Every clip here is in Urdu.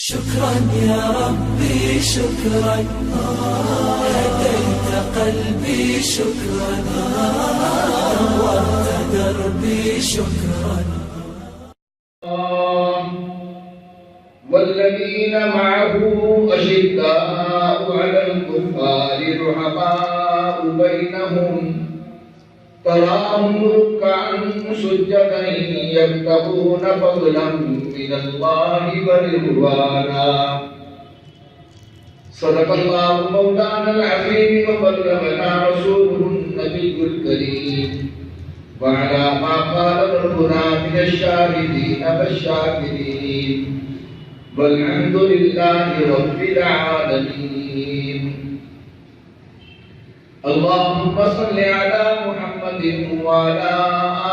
شكرا يا ربي شكرا هديت قلبي شكرا نورت دربي شكرا. والذين معه أشداء على الكفار رحماء بينهم تراهم ركعا سجدا يبتغون فضلا من الله ورضوانا. صدق الله مولانا العظيم وبلغنا رسوله النبي الكريم وعلى ما قال ربنا من الشاهدين والشاكرين والحمد لله رب العالمين. اللهم صل على محمد وعلى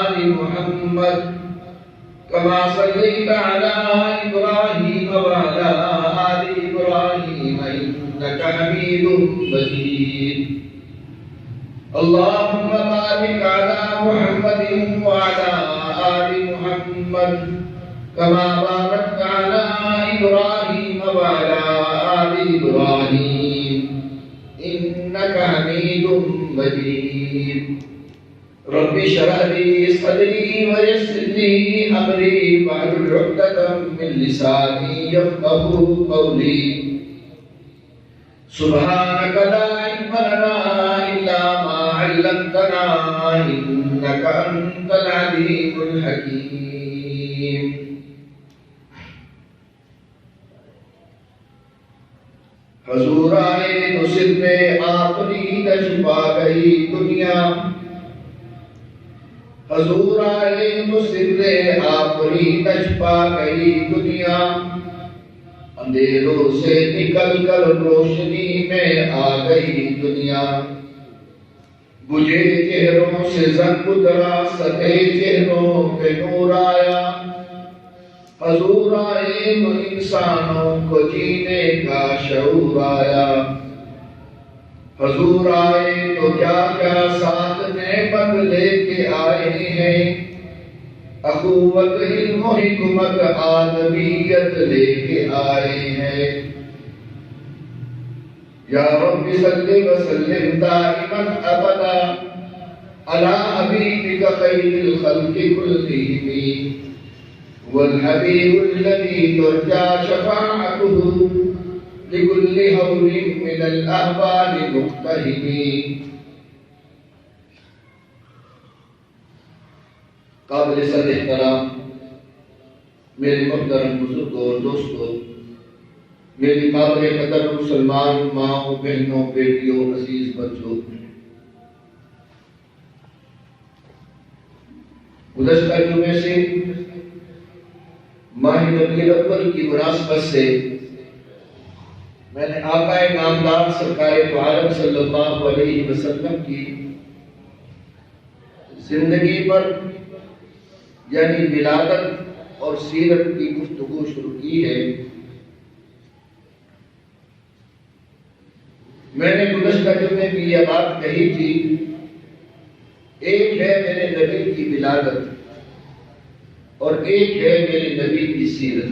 آل محمد كما صليت على إبراهيم وعلى آل إبراهيم إنك حميد مجيد. اللهم بارك على محمد وعلى آل محمد كما باركت على إبراهيم وعلى آل إبراهيم إنك حميد مجيد. رب اشرح لي صدري ويسر لي أمري واحلل عقدة من لساني يفقهوا قولي. سبحانك لا علم لنا إلا ما علمتنا إنك أنت العليم الحكيم. حضور آئے تو سر پہ آفرید چھپا گئی دنیا. حضور آئے تو سر پہ آفرید چھپا گئی دنیا. اندھیروں سے نکل کر روشنی میں آ گئی دنیا. بجھے چہروں سے زنگ اترا سطح چہروں پہ نور آیا. حضور آئے تو انسانوں کو جینے کا شعور آیا. حضور آئے تو کیا کیا ساتھ نعمت لے کے آئے ہیں. اخوت علم و حکمت آدمیت لے کے آئے ہیں. یا رب صلی وسلم دائما ابدا علی حبیبک خیر الخلق کلہم والحبیب الذی ترجى شفاعته لكل هول من الأهوال مقتحم. قابل صد احترام میرے محترم بزرگوں اور دوستوں، میری قابل قدر مسلمان ماؤں بہنوں بیٹیوں عزیز بچوں، گزشتہ جمعے سے ماہ ربیع الاول کی مناسبت سے میں نے آقا نامدار سرکار دو عالم صلی اللہ علیہ وسلم کی زندگی پر یعنی ولادت اور سیرت کی گفتگو شروع کی ہے. میں نے گزشتہ جمعے بھی یہ بات کہی تھی، ایک ہے میرے نبی کی ولادت اور ایک ہے میرے نبی کی سیرت.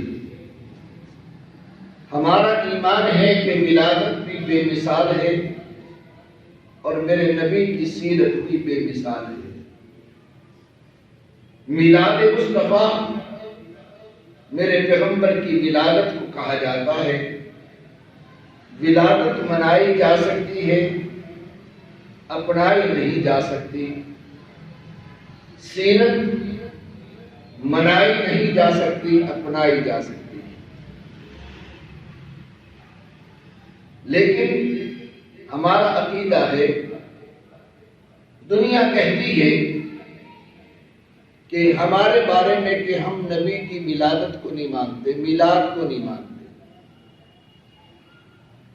ہمارا ایمان ہے کہ ولادت بھی بے مثال ہے اور میرے نبی کی سیرت بھی بے مثال ہے. میلاد مصطفیٰ میرے پیغمبر کی ولادت کو کہا جاتا ہے. ولادت منائی جا سکتی ہے، اپنائی نہیں جا سکتی. سیرت منائی نہیں جا سکتی، اپنائی جا سکتی. لیکن ہمارا عقیدہ ہے، دنیا کہتی ہے کہ ہمارے بارے میں کہ ہم نبی کی ولادت کو نہیں مانتے، میلاد کو نہیں مانتے.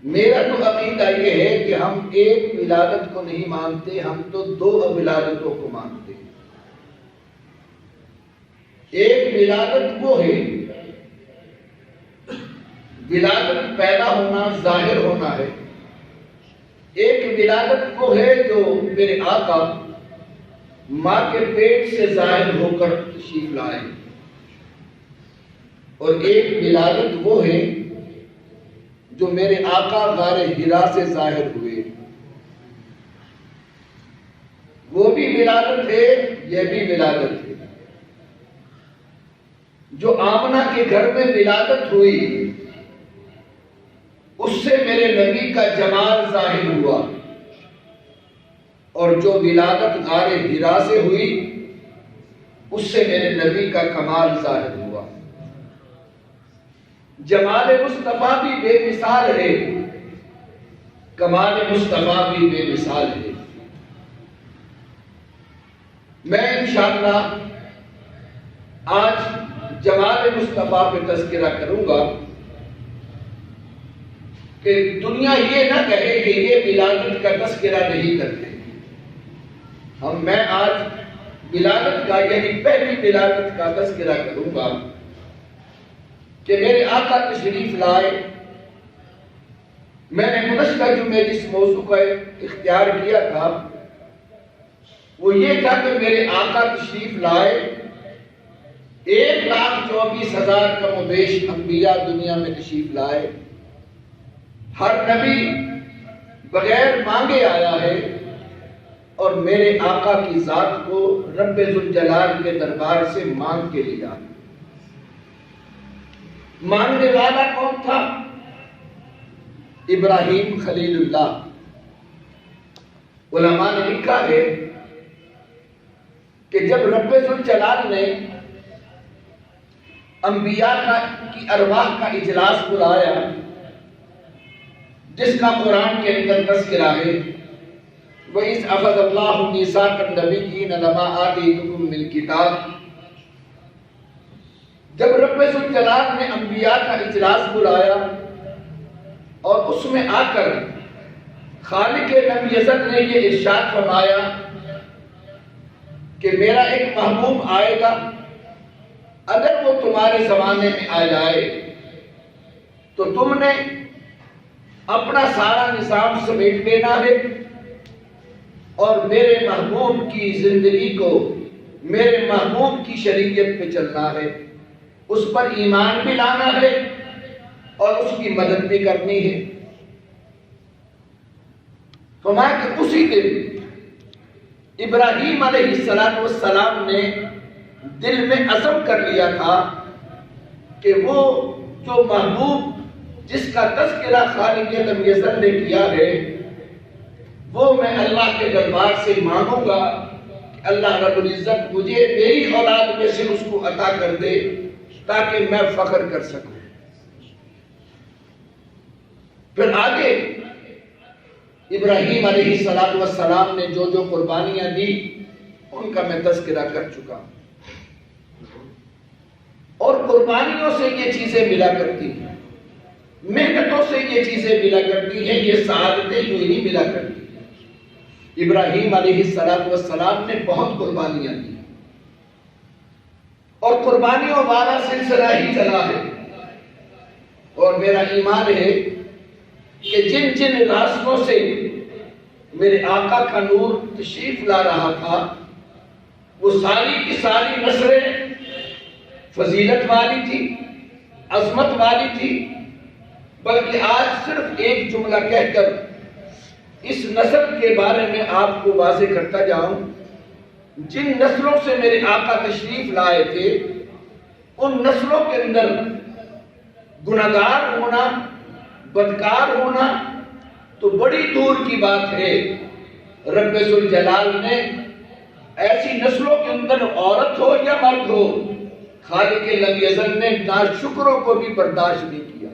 میرا تو عقیدہ یہ ہے کہ ہم ایک ولادت کو نہیں مانتے، ہم تو دو ولادتوں کو مانتے ہیں. ایک ولادت وہ ہے، ولادت پیدا ہونا، ظاہر ہونا ہے. ایک ولادت وہ ہے جو میرے آقا ماں کے پیٹ سے ظاہر ہو کر تشریف لائے. اور ایک ولادت وہ ہے جو میرے آقا غار حرا سے ظاہر ہوئے. وہ بھی ولادت ہے، یہ بھی ولادت ہے. جو آمنہ کے گھر میں ولادت ہوئی اس سے میرے نبی کا جمال ظاہر ہوا، اور جو ولادت غار حرا سے ہوئی اس سے میرے نبی کا کمال ظاہر ہوا. جمال مصطفیٰ بھی بے مثال ہے، کمال مصطفیٰ بھی بے مثال ہے. میں انشاءاللہ آج جمال مصطفیٰ پہ تذکرہ کروں گا کہ دنیا یہ نہ کہے کہ یہ ولادت کا تذکرہ نہیں کرتے. میں آج ولادت کا یعنی پہلی ولادت کا تذکرہ کروں گا کہ میرے آقا تشریف لائے. میں نے گزشتہ جمعے جس موضوع کا اختیار کیا تھا وہ یہ تھا کہ میرے آقا تشریف لائے 1,24,000 کم و بیش انبیاء دنیا میں تشریف لائے. ہر نبی بغیر مانگے آیا ہے اور میرے آقا کی ذات کو رب ذوالجلال کے دربار سے مانگ کے لیا. مانگنے والا کون تھا؟ ابراہیم خلیل اللہ. علماء نے لکھا ہے کہ جب رب ذوالجلال نے انبیاء کی ارواح کا اجلاس بلایا جس کا قرآن کے اندر تذکرہ ہے وَإِذْ أَخَذَ اللَّهُ مِيثَاقَ النَّبِيِّينَ لَمَا آتَيْتُكُم مِّنَ الْكِتَابِ. جب رب ذوالجلال نے انبیاء کا اجلاس بلایا اور اس میں آ کر خالق لم یزل نے یہ ارشاد فرمایا کہ میرا ایک محبوب آئے گا، اگر وہ تمہارے زمانے میں آ جائے تو تم نے اپنا سارا نظام سمیٹ لینا ہے اور میرے محبوب کی زندگی کو میرے محبوب کی شریعت پہ چلنا ہے، اس پر ایمان بھی لانا ہے اور اس کی مدد بھی کرنی ہے. فرمایا کہ اسی دن ابراہیم علیہ السلام نے دل میں عزم کر لیا تھا کہ وہ جو محبوب جس کا تذکرہ خالق لم یزل نے کیا ہے وہ میں اللہ کے دربار سے مانگوں گا کہ اللہ رب العزت مجھے میری اولاد میں سے اس کو عطا کر دے تاکہ میں فخر کر سکوں. پھر آگے ابراہیم علیہ السلام نے جو جو قربانیاں دی ان کا میں تذکرہ کر چکا ہوں. اور قربانیوں سے یہ چیزیں ملا کرتی ہیں، محنتوں سے یہ چیزیں ملا کرتی ہیں، یہ سعادتیں یوں نہیں ملا کرتی. ابراہیم علیہ السلام نے بہت قربانیاں دی اور قربانیوں والا سلسلہ ہی چلا ہے. اور میرا ایمان ہے کہ جن جن راستوں سے میرے آقا کا نور تشریف لا رہا تھا وہ ساری کی ساری نسلیں فضیلت والی تھی، عظمت والی تھی. بلکہ آج صرف ایک جملہ کہہ کر اس نسل کے بارے میں آپ کو واضح کرتا جاؤں. جن نسلوں سے میرے آقا تشریف لائے تھے ان نسلوں کے اندر گناہگار ہونا، بدکار ہونا تو بڑی دور کی بات ہے. رب ذوالجلال نے ایسی نسلوں کے اندر عورت ہو یا مرد ہو خالق لم یزل نے ناشکروں کو بھی برداشت نہیں کیا.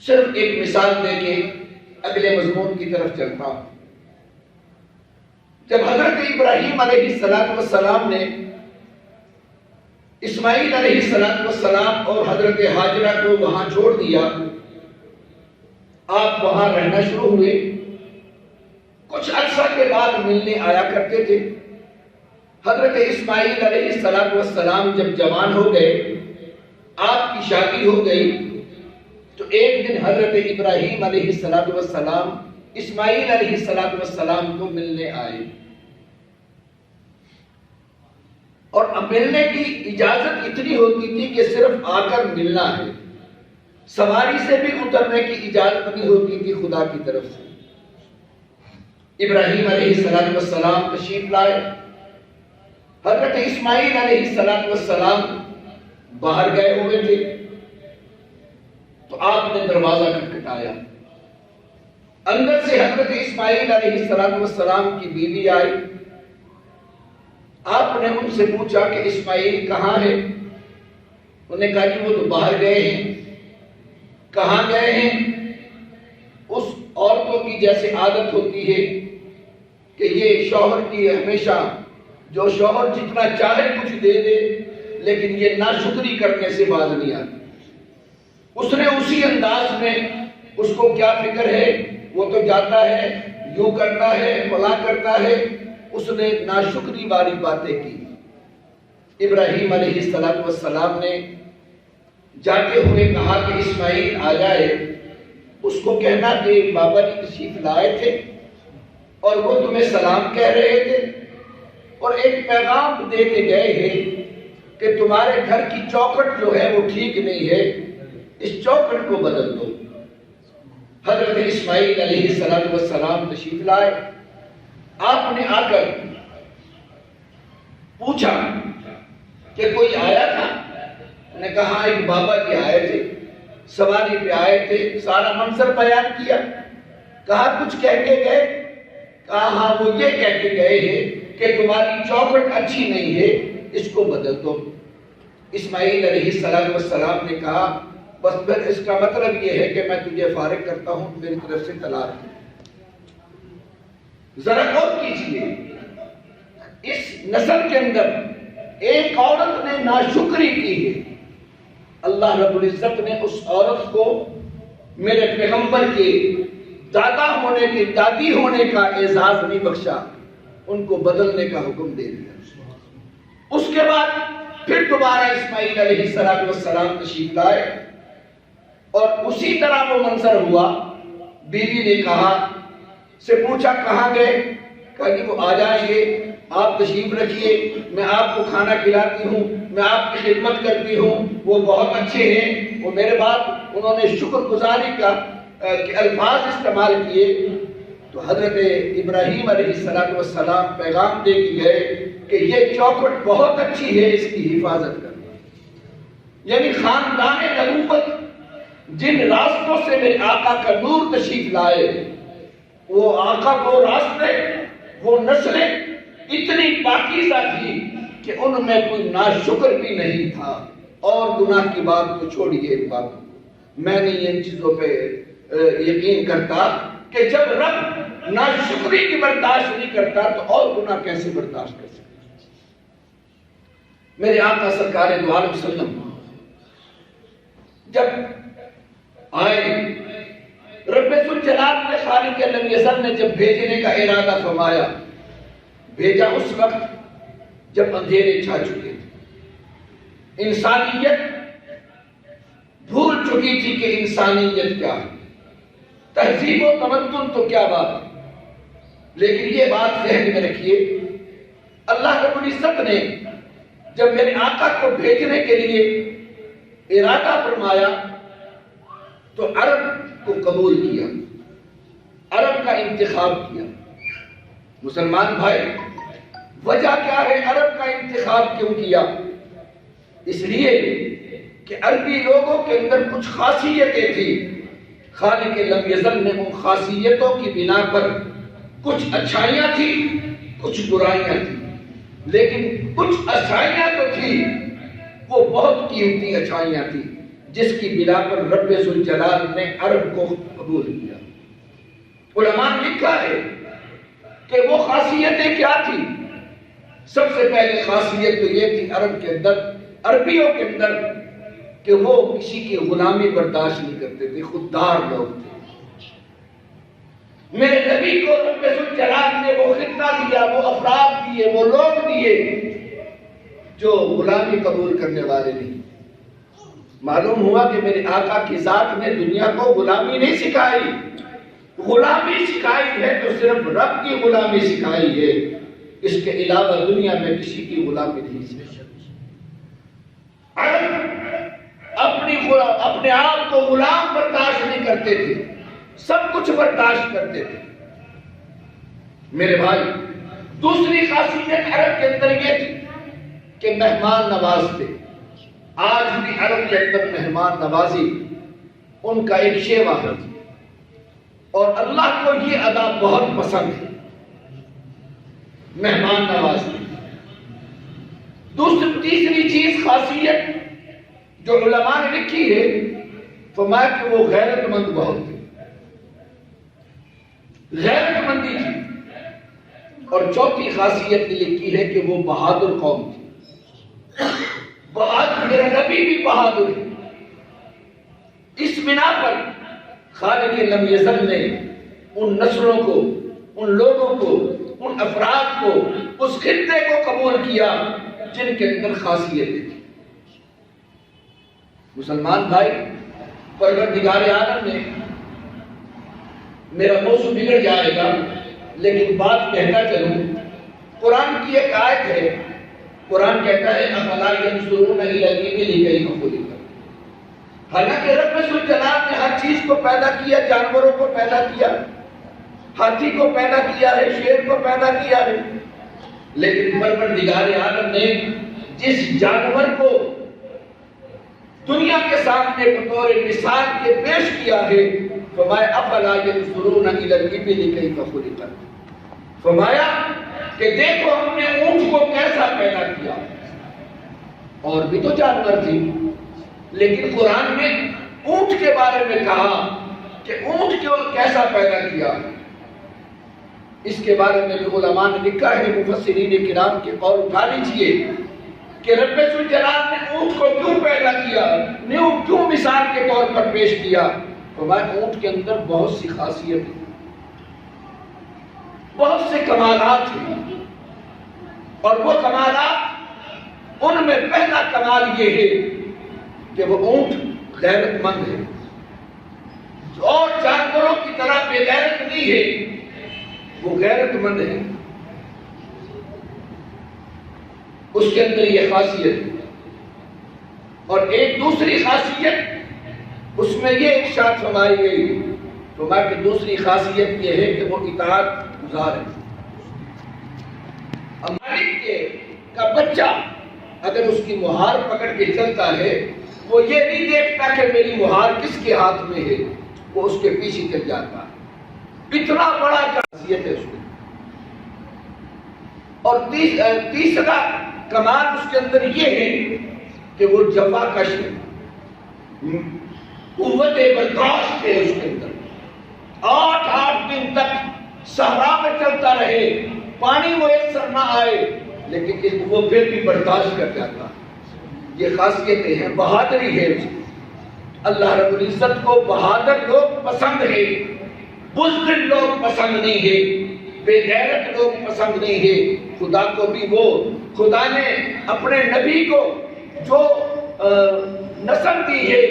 صرف ایک مثال دے کے اگلے مضمون کی طرف چلتا ہوں. جب حضرت ابراہیم علیہ السلام نے اسماعیل علیہ السلام اور حضرت ہاجرہ کو وہاں چھوڑ دیا، آپ وہاں رہنا شروع ہوئے. کچھ عرصہ کے بعد ملنے آیا کرتے تھے. حضرت اسماعیل علیہ السلام جب جوان ہو گئے، آپ کی شادی ہو گئی، تو ایک دن حضرت ابراہیم علیہ السلام اسماعیل علیہ السلام کو ملنے آئے. اور ملنے کی اجازت اتنی ہوتی تھی کہ صرف آ کر ملنا ہے، سواری سے بھی اترنے کی اجازت نہیں ہوتی تھی خدا کی طرف سے۔ ابراہیم علیہ السلام تشریف لائے، حضرت اسماعیل علیہ السلام باہر گئے ہوئے تھے، تو آپ نے دروازہ کھٹکھٹایا۔ اندر سے حضرت اسماعیل علیہ السلام کی بیوی آئی۔ آپ نے ان سے پوچھا کہ اسماعیل کہاں ہے؟ انہوں نے کہا کہ وہ تو باہر گئے ہیں۔ کہاں گئے ہیں؟ اس عورتوں کی جیسے عادت ہوتی ہے کہ یہ شوہر کی ہمیشہ، جو شوہر جتنا چاہے کچھ دے دے لیکن یہ ناشکری کرنے سے باز نہیں آتی۔ اس نے اسی انداز میں، اس کو کیا فکر ہے، وہ تو جاتا ہے، یوں کرتا ہے، فلاں کرتا ہے، اس نے ناشکری والی باتیں کی۔ ابراہیم علیہ السلام نے جاتے ہوئے کہا کہ اسماعیل آ جائے، اس کو کہنا کہ بابا جی تشریف لائے تھے اور وہ تمہیں سلام کہہ رہے تھے اور ایک پیغام دے کے گئے ہیں کہ تمہارے گھر کی چوکھٹ جو ہے وہ ٹھیک نہیں ہے، اس چوکھٹ کو بدل دو۔ حضرت اسماعیل علیہ السلام تشریف لائے۔ آپ نے آ کر پوچھا کہ کوئی آیا تھا؟ نے کہا ایک بابا جی آئے تھے، سواری پہ آئے تھے، سارا منظر بیان کیا۔ کہا کچھ کہہ کے گئے؟ کہا ہاں وہ یہ کہہ کے گئے ہیں کہ تمہاری چوکھٹ اچھی نہیں ہے، اس کو بدل دو۔ اسماعیل علیہ السلام نے کہا بس پھر اس کا مطلب یہ ہے کہ میں تجھے فارغ کرتا ہوں، میری طرف سے طلاق ہے۔ ذرا غور کیجیے، اس نسل کے اندر ایک عورت نے ناشکری کی ہے، اللہ رب العزت نے اس عورت کو میرے پیغمبر کے دادا ہونے کے، دادی ہونے کا اعزاز نہیں بخشا، ان کو بدلنے کا حکم دے دیا۔ اس کے بعد پھر دوبارہ اسماعیل علیہ السلام تشریف لائے اور اسی طرح وہ منظر ہوا۔ بیوی نے کہا سے پوچھا کہاں گئے؟ کہا کہ وہ آ جائیں گے، آپ تشریف رکھیے، میں آپ کو کھانا کھلاتی ہوں، میں آپ کی خدمت کرتی ہوں، وہ بہت اچھے ہیں۔ وہ میرے بعد انہوں نے شکر گزاری کا الفاظ استعمال کیے۔ تو حضرت ابراہیم علیہ السلام پیغام دے کے گئے کہ یہ چوکھٹ بہت اچھی ہے، اس کی حفاظت کرنا۔ یعنی خاندان نبوت جن راستوں سے میرے آقا کا نور تشریف لائے، وہ آقا کو راستے، وہ نسلیں اتنی پاکیزہ تھی کہ ان میں کوئی ناشکر بھی نہیں تھا۔ اور گناہ کی بات تو چھوڑیے، بات میں نہیں ان چیزوں پہ یقین کرتا کہ جب رب ناشکری کی برداشت نہیں کرتا تو اور گناہ کیسے برداشت کر سکتا۔ میرے آقا سرکار دو عالم وسلم جب آئے، رب ذوالجلال نے، خالق لم یزل نے جب بھیجنے کا ارادہ فرمایا، بھیجا اس وقت جب اندھیرے چھا چکے تھے، انسانیت بھول چکی تھی کہ انسانیت کیا ہے، تہذیب و تمدن تو کیا بات ہے۔ لیکن یہ بات ذہن میں رکھیے، اللہ رب العزت نے جب میرے آقا کو بھیجنے کے لیے ارادہ فرمایا تو عرب کو قبول کیا، عرب کا انتخاب کیا۔ مسلمان بھائی، وجہ کیا ہے عرب کا انتخاب کیوں کیا؟ اس لیے کہ عربی لوگوں کے اندر کچھ خاصیتیں تھیں، خالق لم یزل نے ان خاصیتوں کی بنا پر کچھ اچھائیاں تھیں، کچھ برائیاں تھیں، لیکن کچھ اچھائیاں تو تھی، وہ بہت قیمتی اچھائیاں تھیں جس کی بنا پر رب ذوالجلال نے عرب کو قبول کیا۔ علماء نے لکھا ہے کہ وہ خاصیتیں کیا تھی؟ سب سے پہلے خاصیت تو یہ تھی عرب کے اندر، عربیوں کے اندر، کہ وہ کسی کی غلامی برداشت نہیں کرتے تھے، خوددار لوگ تھے۔ میرے نبی کو رب ذوالجلال نے وہ خطہ دیا، وہ افراد دیے، وہ لوگ دیے جو غلامی قبول کرنے والے نہیں۔ معلوم ہوا کہ میرے آقا کی ذات نے دنیا کو غلامی نہیں سکھائی، غلامی سکھائی ہے تو صرف رب کی غلامی سکھائی ہے۔ اس کے علاوہ دنیا میں کسی کی غلامی نہیں تھی۔ عرب اپنے آپ کو غلام برداشت نہیں کرتے تھے، سب کچھ برداشت کرتے تھے۔ میرے بھائی، دوسری خاصیت عرب کے اندر یہ تھی کہ مہمان نواز تھے۔ آج بھی عرب کے اندر مہمان نوازی ان کا ایک شیوا ہے، اور اللہ کو یہ ادا بہت پسند ہے، مہمان نوازی۔ تیسری چیز خاصیت جو علماء نے لکھی ہے، فرمایا کہ وہ غیرت مند بہت تھے، غیرت مندی تھی۔ اور چوتھی خاصیت یہ لکھی ہے کہ وہ بہادر قوم تھی۔ بہادر، میرا نبی بھی بہادر ہے۔ اس بنا پر خالق لم یزل نے ان نسلوں کو، ان لوگوں کو، ان افراد کو، اس خطے کو قبول کیا جن کے اندر خاصیتیں تھیں۔ مسلمان بھائی، پروردگار عالم نے، میرا موضوع بگڑ جائے گا لیکن بات کہتا چلوں، قرآن کی ایک آیت ہے، قرآن کہتا ہے افلا ينظرون الى الابل كيف خلقت۔ حالانکہ رب ذوالجلال نے ہر چیز کو پیدا کیا، جانوروں کو پیدا کیا، ہاتھی کو پیدا کیا ہے، شیر کو پیدا کیا ہے، لیکن پروردگار عالم نے جس جانور کو دنیا کے سامنے بطور مثال کے پیش کیا ہے، فرمایا افلا ينظرون الى الابل كيف خلقت، فرمایا کہ دیکھو ہم نے اونٹ کو کیسا پیدا کیا۔ اور بھی تو جانور تھی، لیکن قرآن نے اونٹ کے بارے میں کہا کہ اونٹ کو کیسا پیدا کیا۔ اس کے بارے میں بھی علماء نے لکھا ہے، مفسرین کرام کے قول اٹھا لیجئے کہ رب ذوالجلال نے اونٹ کو کیوں پیدا کیا، کیوں مثال کے طور پر پیش کیا۔ فرمایا اونٹ کے اندر بہت سی خاصیت ہے، بہت سے کمالات ہیں، اور وہ کمالات، ان میں پہلا کمال یہ ہے کہ وہ اونٹ غیرت مند ہے، اور جانوروں کی طرح بے غیرت نہیں ہے، وہ غیرت مند ہے، اس کے اندر یہ خاصیت ہے۔ اور ایک دوسری خاصیت اس میں یہ ارشاد فرمائی گئی، فرمایا کہ دوسری خاصیت یہ ہے کہ وہ اطاعت گزار ہے۔ مالک کا بچہ اگر اس کی مہار پکڑ کے چلتا ہے، وہ یہ نہیں دیکھتا کہ میری مہار کس کے ہاتھ میں ہے، وہ اس کے پیچھے چل جاتا ہے۔ اتنا بڑا خاصیت ہے اس میں۔ اور تیسرا کمال اس کے اندر یہ ہے کہ وہ جفا کش ہے، قوت برداشت ہے اس کے اندر۔ 8 دن تک صحرا میں چلتا رہے، پانی میسر نہ آئے، لیکن وہ پھر بھی برداشت کر جاتا۔ یہ خاصیتیں ہیں، بہادری ہے اس کی۔ اللہ رب العزت کو بہادر لوگ پسند ہے، بزدل لوگ پسند نہیں ہے، بے غیرت لوگ پسند نہیں ہے۔ خدا کو بھی خدا نے اپنے نبی کو جو نسل دی ہے،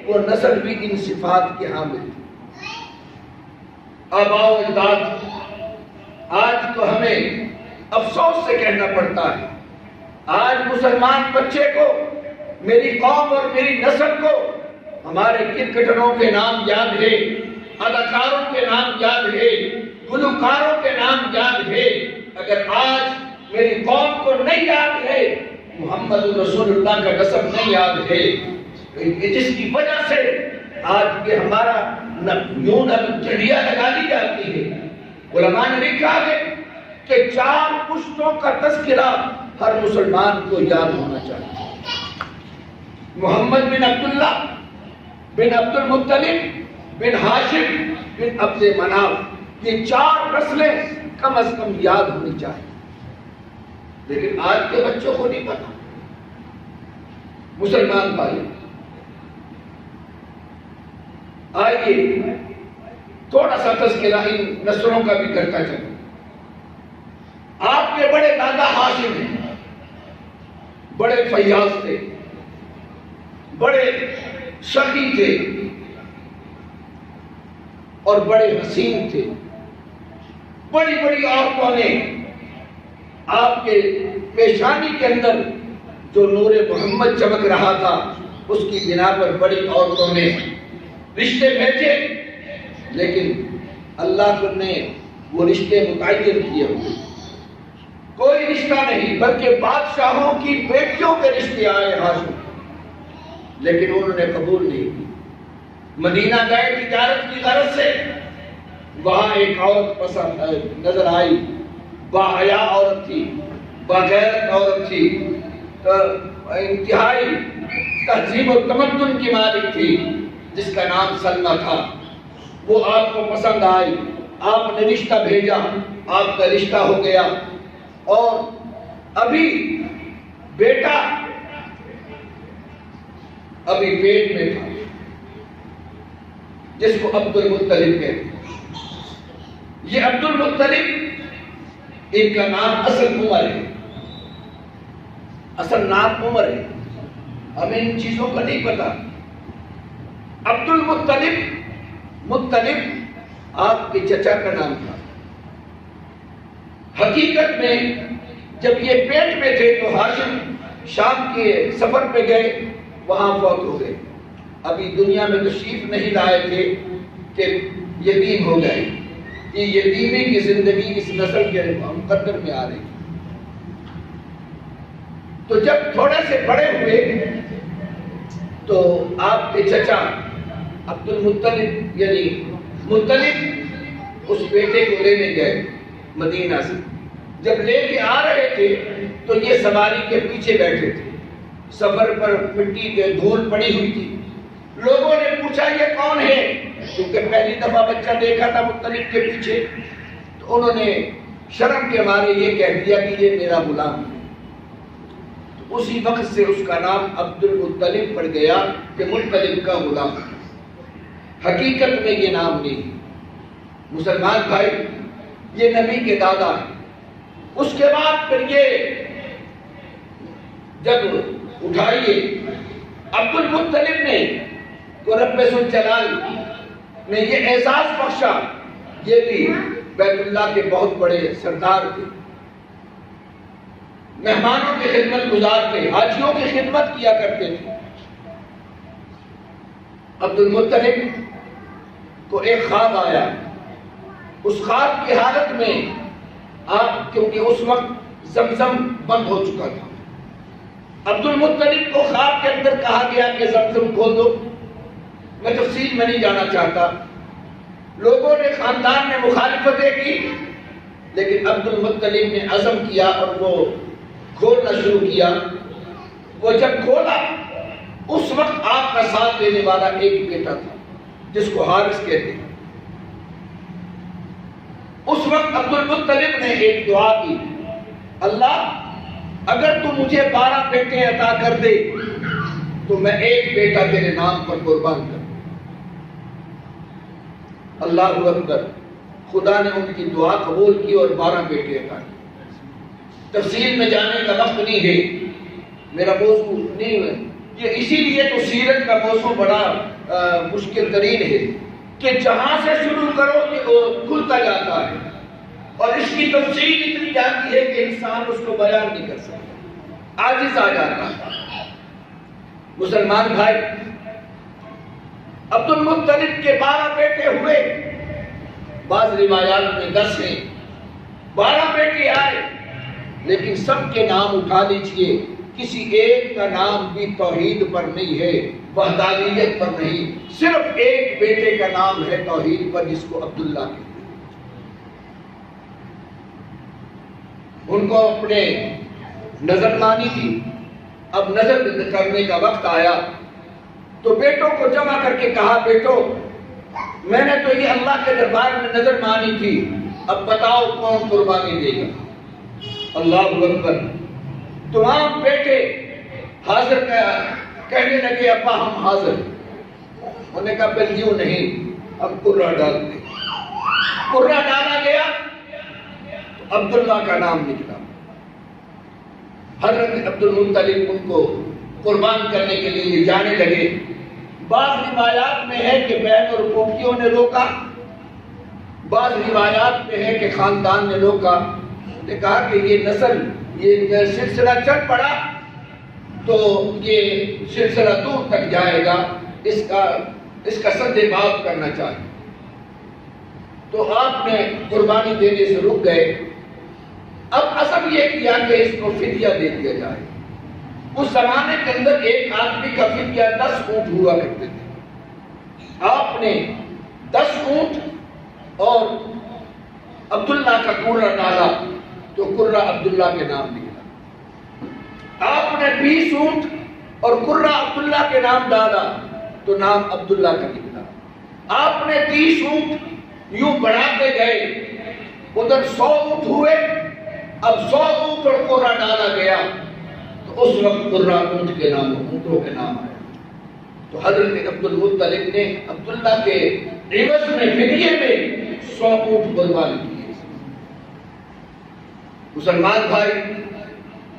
وہ نسل بھی ان صفات کے حامل ہے۔ آباء و اجداد، آج تو ہمیں افسوس سے کہنا پڑتا ہے، آج مسلمان بچے کو، میری قوم اور میری نسل کو ہمارے کرکٹروں کے نام یاد ہے، اداکاروں کے نام یاد ہے، گلوکاروں کے نام یاد ہے، اگر آج میری قوم کو نہیں یاد ہے، محمد رسول اللہ کا نسب نہیں یاد ہے، جس کی وجہ سے آج یہ ہمارا یوں جھڑیاں لگا دی جاتی ہے۔ علماء نے لکھا ہے کہ 4 پشتوں کا تذکرہ ہر مسلمان کو یاد ہونا چاہیے۔ محمد بن عبداللہ بن عبد المطلب بن ہاشم بن عبد مناف، یہ 4 نسلیں کم از کم یاد ہونی چاہیے، لیکن آج کے بچوں کو نہیں پتا۔ مسلمان بھائی، آئیے تھوڑا سا تذکرہ ان نسلوں کا بھی کرتا چلوں۔ آپ کے بڑے دادا ہاشم ہیں، بڑے فیاض تھے، بڑے سخی تھے، اور بڑے حسین تھے۔ بڑی بڑی عورتوں نے آپ کے پیشانی کے اندر جو نور محمد چمک رہا تھا، اس کی بنا پر بڑی عورتوں نے رشتے بھیجے، لیکن اللہ نے وہ رشتے متعین کیے ہوئے، کوئی رشتہ نہیں، بلکہ بادشاہوں کی بیٹیوں کے رشتے آئے ہاشم، لیکن انہوں نے قبول نہیں کی۔ مدینہ گئے تجارت کی غرض سے، وہاں ایک عورت پسند نظر آئی، باحیا عورت تھی، باغیرت عورت تھی، انتہائی تہذیب و تمدن کی مالک تھی، جس کا نام سلمہ تھا۔ وہ آپ کو پسند آئی، آپ نے رشتہ بھیجا، آپ کا رشتہ ہو گیا، اور ابھی بیٹا ابھی پیٹ میں تھا، جس کو عبد المطلب کہتے ہیں۔ یہ عبد المطلب، ان کا نام اصل عمر ہے، اصل نام عمر ہے، ہمیں ان چیزوں کا نہیں پتا۔ عبد المطلب، مطلب آپ کے چچا کا نام تھا۔ حقیقت میں جب یہ پیٹ میں تھے تو ہاشم شام کے سفر پہ گئے، وہاں فوت ہو گئے، ابھی دنیا میں تشریف نہیں لائے تھے کہ یتیم ہو گئے۔ یہ یتیمی کی زندگی اس نسل کے مقدر میں آ رہی۔ تو جب تھوڑے سے بڑے ہوئے تو آپ کے چچا عبد المطلب یعنی مطلب اس بیٹے کو لینے گئے مدینہ سے۔ جب لے کے آ رہے تھے تو یہ سواری کے پیچھے بیٹھے تھے، سفر پر مٹی کے دھول پڑی ہوئی تھی۔ لوگوں نے پوچھا یہ کون ہے، کیونکہ پہلی دفعہ بچہ دیکھا تھا مطلب کے پیچھے، تو انہوں نے شرم کے مارے یہ کہہ دیا کہ یہ میرا غلام ہے۔ تو اسی وقت سے اس کا نام عبد المطلب پڑ گیا کہ مطلب کا غلام۔ حقیقت میں یہ نام نہیں۔ مسلمان بھائی، یہ نبی کے دادا ہے۔ اس کے بعد پھر یہ جب اٹھائیے عبد المطلب نے تو رب ذوالجلال نے یہ اعزاز بخشا، یہ بھی بیت اللہ کے بہت بڑے سردار تھے، مہمانوں کی خدمت گزار تھے، حاجیوں کی خدمت کیا کرتے تھے۔ عبد المطلب کو ایک خواب آیا، اس خواب کی حالت میں آپ، کیونکہ اس وقت زمزم بند ہو چکا تھا، عبد المطلب کو خواب کے اندر کہا گیا کہ زمزم کھول دو۔ میں تفصیل میں نہیں جانا چاہتا، لوگوں نے، خاندان نے مخالفتیں کی، لیکن عبد المطلب نے عزم کیا اور وہ کھولنا شروع کیا۔ وہ جب کھولا، اس وقت آپ کا ساتھ دینے والا ایک بیٹا تھا جس کو حارث کہتے ہیں۔ اس وقت عبد المطلب نے ایک دعا کی، اللہ اگر تو مجھے 12 بیٹے عطا کر دے تو میں ایک بیٹا تیرے نام پر قربان کر دوں۔ اللہ اکبر، خدا نے ان کی دعا قبول کی اور 12 بیٹے عطا کیے۔ تفصیل میں جانے کا وقت نہیں ہے، میرا موضوع نہیں ہے یہ، اسی لیے تو سیرت کا موضوع بڑا مشکل ترین ہے کہ جہاں سے شروع کرو کہ وہ کھلتا جاتا ہے، اور اس کی تفصیل اتنی جاتی ہے کہ انسان اس کو بیان نہیں کر سکتا، عاجز آ جاتا ہے۔ مسلمان بھائی، عبد المطلب کے 12 بیٹے ہوئے، بعض روایات میں 10 ہیں، 12 بیٹے آئے، لیکن سب کے نام اٹھا لیجئے، کسی ایک کا نام بھی توحید پر نہیں ہے، وحدانیت پر نہیں، صرف ایک بیٹے کا نام ہے توحید پر، جس کو عبداللہ کہتے ہیں۔ ان کو اپنے نظر مانی تھی، اب نظر کرنے کا وقت آیا تو بیٹوں کو جمع کر کے کہا، بیٹو میں نے تو یہ اللہ کے دربار میں نظر مانی تھی، اب بتاؤ کون قربانی دے گا۔ اللہ اکبر، تمام بیٹے حاضر کہنے لگے، ابا ہم حاضر۔ انہوں نے کہا پھر یوں نہیں، اب قرہ ڈال دے۔ قرہ ڈالا گیا، عبداللہ کا نام نکلا۔ حضرت عبد المطلب ان کو قربان کرنے کے لیے جانے لگے۔ بعض روایات میں ہے کہ بہن اور پھوپھیوں نے روکا، بعض روایات میں ہے کہ خاندان نے روکا، نے کہا کہ یہ نسل، یہ سلسلہ چل پڑا تو یہ سلسلہ دور تک جائے گا، اس کا سد باب کرنا چاہیے۔ تو آپ نے قربانی دینے سے رک گئے۔ اب عزم یہ کیا کہ اس کو فدیہ دے دیا جائے۔ اس زمانے کے اندر ایک آدمی کا فدیہ 10 اونٹ ہوا کرتے تھے۔ آپ نے 10 اونٹ اور عبداللہ کا قرہ ڈالا تو قرہ عبداللہ کے نام نکلا۔ آپ نے 20 اونٹ اور قرہ عبداللہ کے نام ڈالا تو نام عبداللہ کا نکلا۔ آپ نے 30 اونٹ یوں بڑھاتے گئے، ادھر 100 اونٹ ہوئے، اب 100 اونٹ اور قرہ ڈالا گیا تو اس وقت قرہ اونٹ کے نام، اونٹوں کے نام آیا۔ تو حضرت عبد المطلب نے عبداللہ کے عوض میں فدیے میں 100 اونٹ قربان کیے۔ مسلمان بھائی،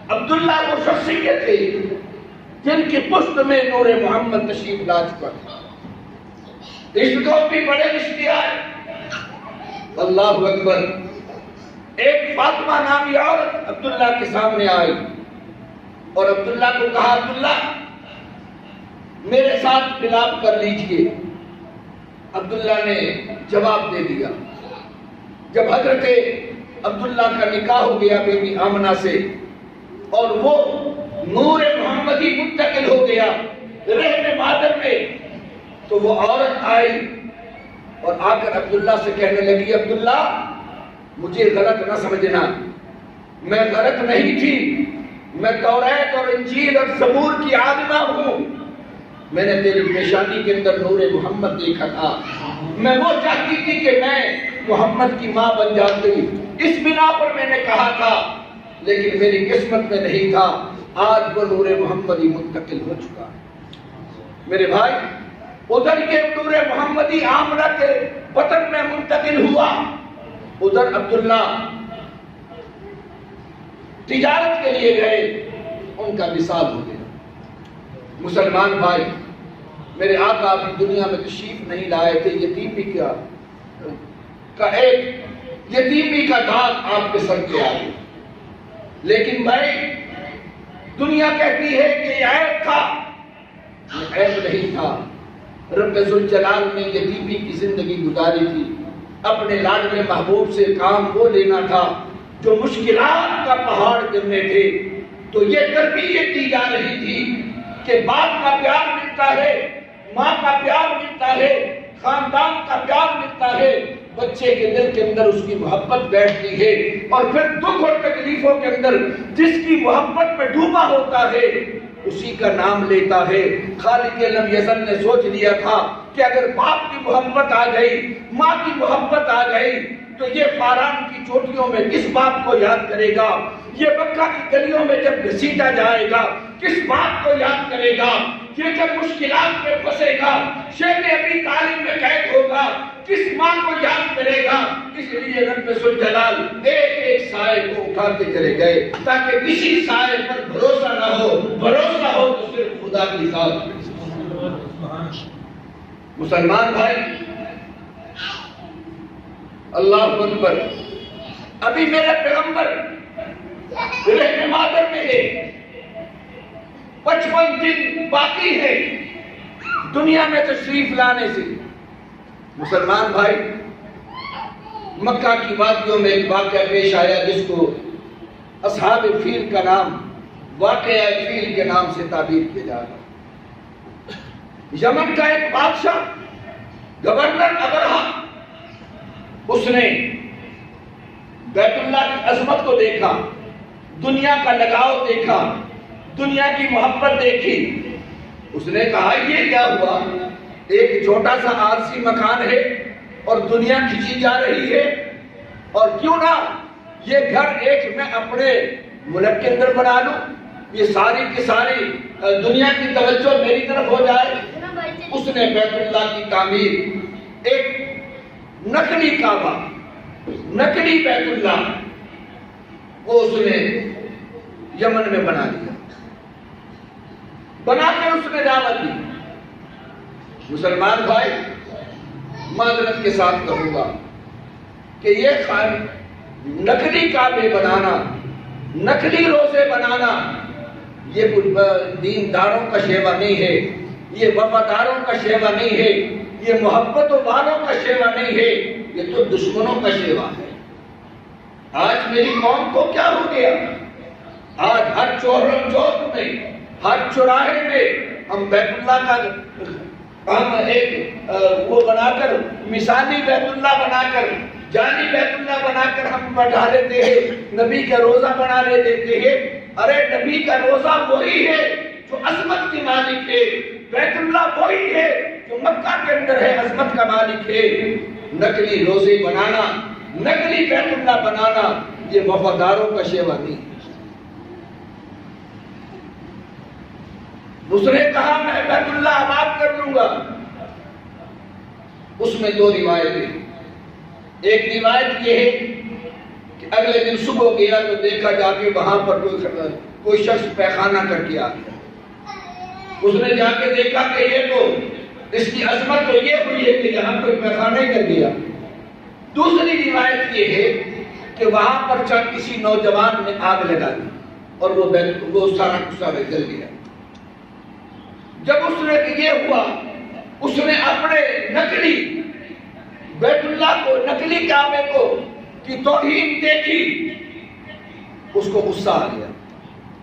عبداللہ وہ شخصیت تھی جن کی پشت میں نور محمد تشریف لا چکا تھا۔ رشتوں بھی بڑے رشتے آئے، اللہ اکبر۔ ایک فاطمہ نامی عورت عبداللہ کے سامنے آئی اور عبداللہ کو کہا، عبداللہ میرے ساتھ ملاپ کر لیجئے۔ عبداللہ نے جواب دے دیا۔ جب حضرت عبداللہ کا نکاح ہو گیا بیٹی آمنہ سے اور وہ نور محمدی منتقل ہو گیا رحم مادر میں، تو وہ عورت آئی اور آ کر عبداللہ سے کہنے لگی، عبداللہ مجھے غلط نہ سمجھنا، میں غلط نہیں تھی، میں توریت اور انجیل اور زبور کی عالمہ ہوں، میں نے تیری پیشانی کے اندر نور محمد دیکھا تھا، میں وہ چاہتی تھی کہ میں محمد کی ماں بن جاتی، اس بنا پر میں نے کہا تھا، لیکن میری قسمت میں نہیں تھا، آج وہ نور محمدی منتقل ہو چکا ہے۔ میرے بھائی، ادھر کے نور محمدی آمنہ کے وطن میں منتقل ہوا، ادھر عبداللہ تجارت کے لیے گئے، ان کا وصال ہو گیا۔ مسلمان بھائی، میرے آقا ابھی دنیا میں تشریف نہیں لائے تھے، یتیمی کا ایک یتیمی کا داغ آپ کے سر پہ آئے، لیکن بھائی دنیا کہتی ہے کہ یہ عیب تھا، یہ عیب نہیں تھا۔ رب ذوالجلال نے یتیمی کی زندگی گزاری تھی، اپنے لاڈلے محبوب سے کام وہ لینا تھا جو مشکلات کا پہاڑ گرنے تھے، تو یہ تربیت دی جا رہی تھی کہ باپ کا پیار ملتا ہے، ماں کا پیار ملتا ہے، خاندان کا پیار ملتا ہے، بچے کے دل کے اندر اس کی محبت بیٹھتی ہے، اور پھر دکھ اور تکلیفوں کے اندر جس کی محبت میں ڈوبا ہوتا ہے اسی کا نام لیتا ہے۔ خالق لم یزل نے سوچ لیا تھا کہ اگر باپ کی محبت آ گئی، ماں کی محبت آ گئی تو یہ فاران کی چوٹیوں میں کس باپ کو یاد کرے گا، یہ مکہ کی گلیوں میں جب گھسیٹا جائے گا کس باپ کو یاد کرے گا، یہ جب مشکلات میں پھنسے گا، شیخ ابی طالب میں قید ہوگا، کس ماں کو یاد کرے گا۔ اس لیے رب ذوالجلال ایک ایک سائے کو اٹھاتے چلے گئے تاکہ کسی سائے پر بھروسہ نہ ہو، بھروسہ ہو تو صرف خدا کی ذات۔ مسلمان بھائی، اللہ اکبر، ابھی میرے پیغمبر رحم مادر میں ہے، 55 دن باقی ہے دنیا میں تشریف لانے سے۔ مسلمان بھائی، مکہ کی وادیوں میں ایک واقعہ پیش آیا جس کو اصحاب فیل کا نام، واقعہ فیل کے نام سے تعبیر کیا جا رہا ہے۔ یمن کا ایک بادشاہ گورنر ابرہا، اس نے بیت اللہ کی عظمت کو دیکھا، دنیا کا لگاؤ دیکھا، دنیا کی محبت دیکھی، اس نے کہا یہ کیا ہوا، ایک چھوٹا سا عارضی مکان ہے اور دنیا کھینچی جا رہی ہے، اور کیوں نہ یہ گھر ایک میں اپنے ملک کے اندر بنا لوں، یہ ساری کی ساری دنیا کی توجہ میری طرف ہو جائے۔ اس نے بیت اللہ کی تعمیر، ایک نقلی کعبہ، نقلی بیت اللہ، وہ اس نے یمن میں بنا لیا، بنا کے اس نے دعوت دی۔ مسلمان بھائی، معذرت کے ساتھ کہوں گا کہ یہ نقلی کعبے بنانا، نقلی روزے بنانا، یہ دینداروں کا شیوا نہیں ہے، یہ وفاداروں کا شیوا نہیں ہے، یہ محبت والوں کا شیوا نہیں ہے، یہ تو دشمنوں کا شیوا ہے۔ آج میری قوم کو کیا ہو گیا؟ آج ہر چوک میں، ہر چوراہے میں ہم بیت اللہ کا ہم ایک وہ بنا کر، مثالی بیت اللہ بنا کر، جانی بیت اللہ بنا کر ہم بٹھا لیتے ہیں، نبی کا روزہ بنا لے دیتے ہیں۔ ارے نبی کا روزہ وہی ہے جو عظمت کی مالک ہے، بیت اللہ وہی ہے جو مکہ کے اندر ہے، عظمت کا مالک ہے۔ نقلی روزے بنانا، نقلی بیت اللہ بنانا، یہ وفاداروں کا شیوا نہیں۔ اس نے کہا میں بیت اللہ آباد کر لوں گا۔ اس میں دو روایتیں، ایک روایت یہ ہے کہ اگلے دن صبح گیا تو دیکھا جا کے وہاں پر کوئی شخص پیخانہ کر کے آ گیا۔ اس نے جا کے دیکھا کہ یہ تو اس کی عظمت تو یہ ہوئی ہے کہ یہاں کوئی پیخانہ ہی کر گیا۔ دوسری روایت یہ ہے کہ وہاں پر چند کسی نوجوان نے آگ لگا دی اور وہ سارا کسا جل گیا۔ جب اس نے یہ ہوا، اس نے اپنے نقلی بیت اللہ کو، نقلی کعبے کو کی توہین دیکھی، اس کو غصہ آ گیا۔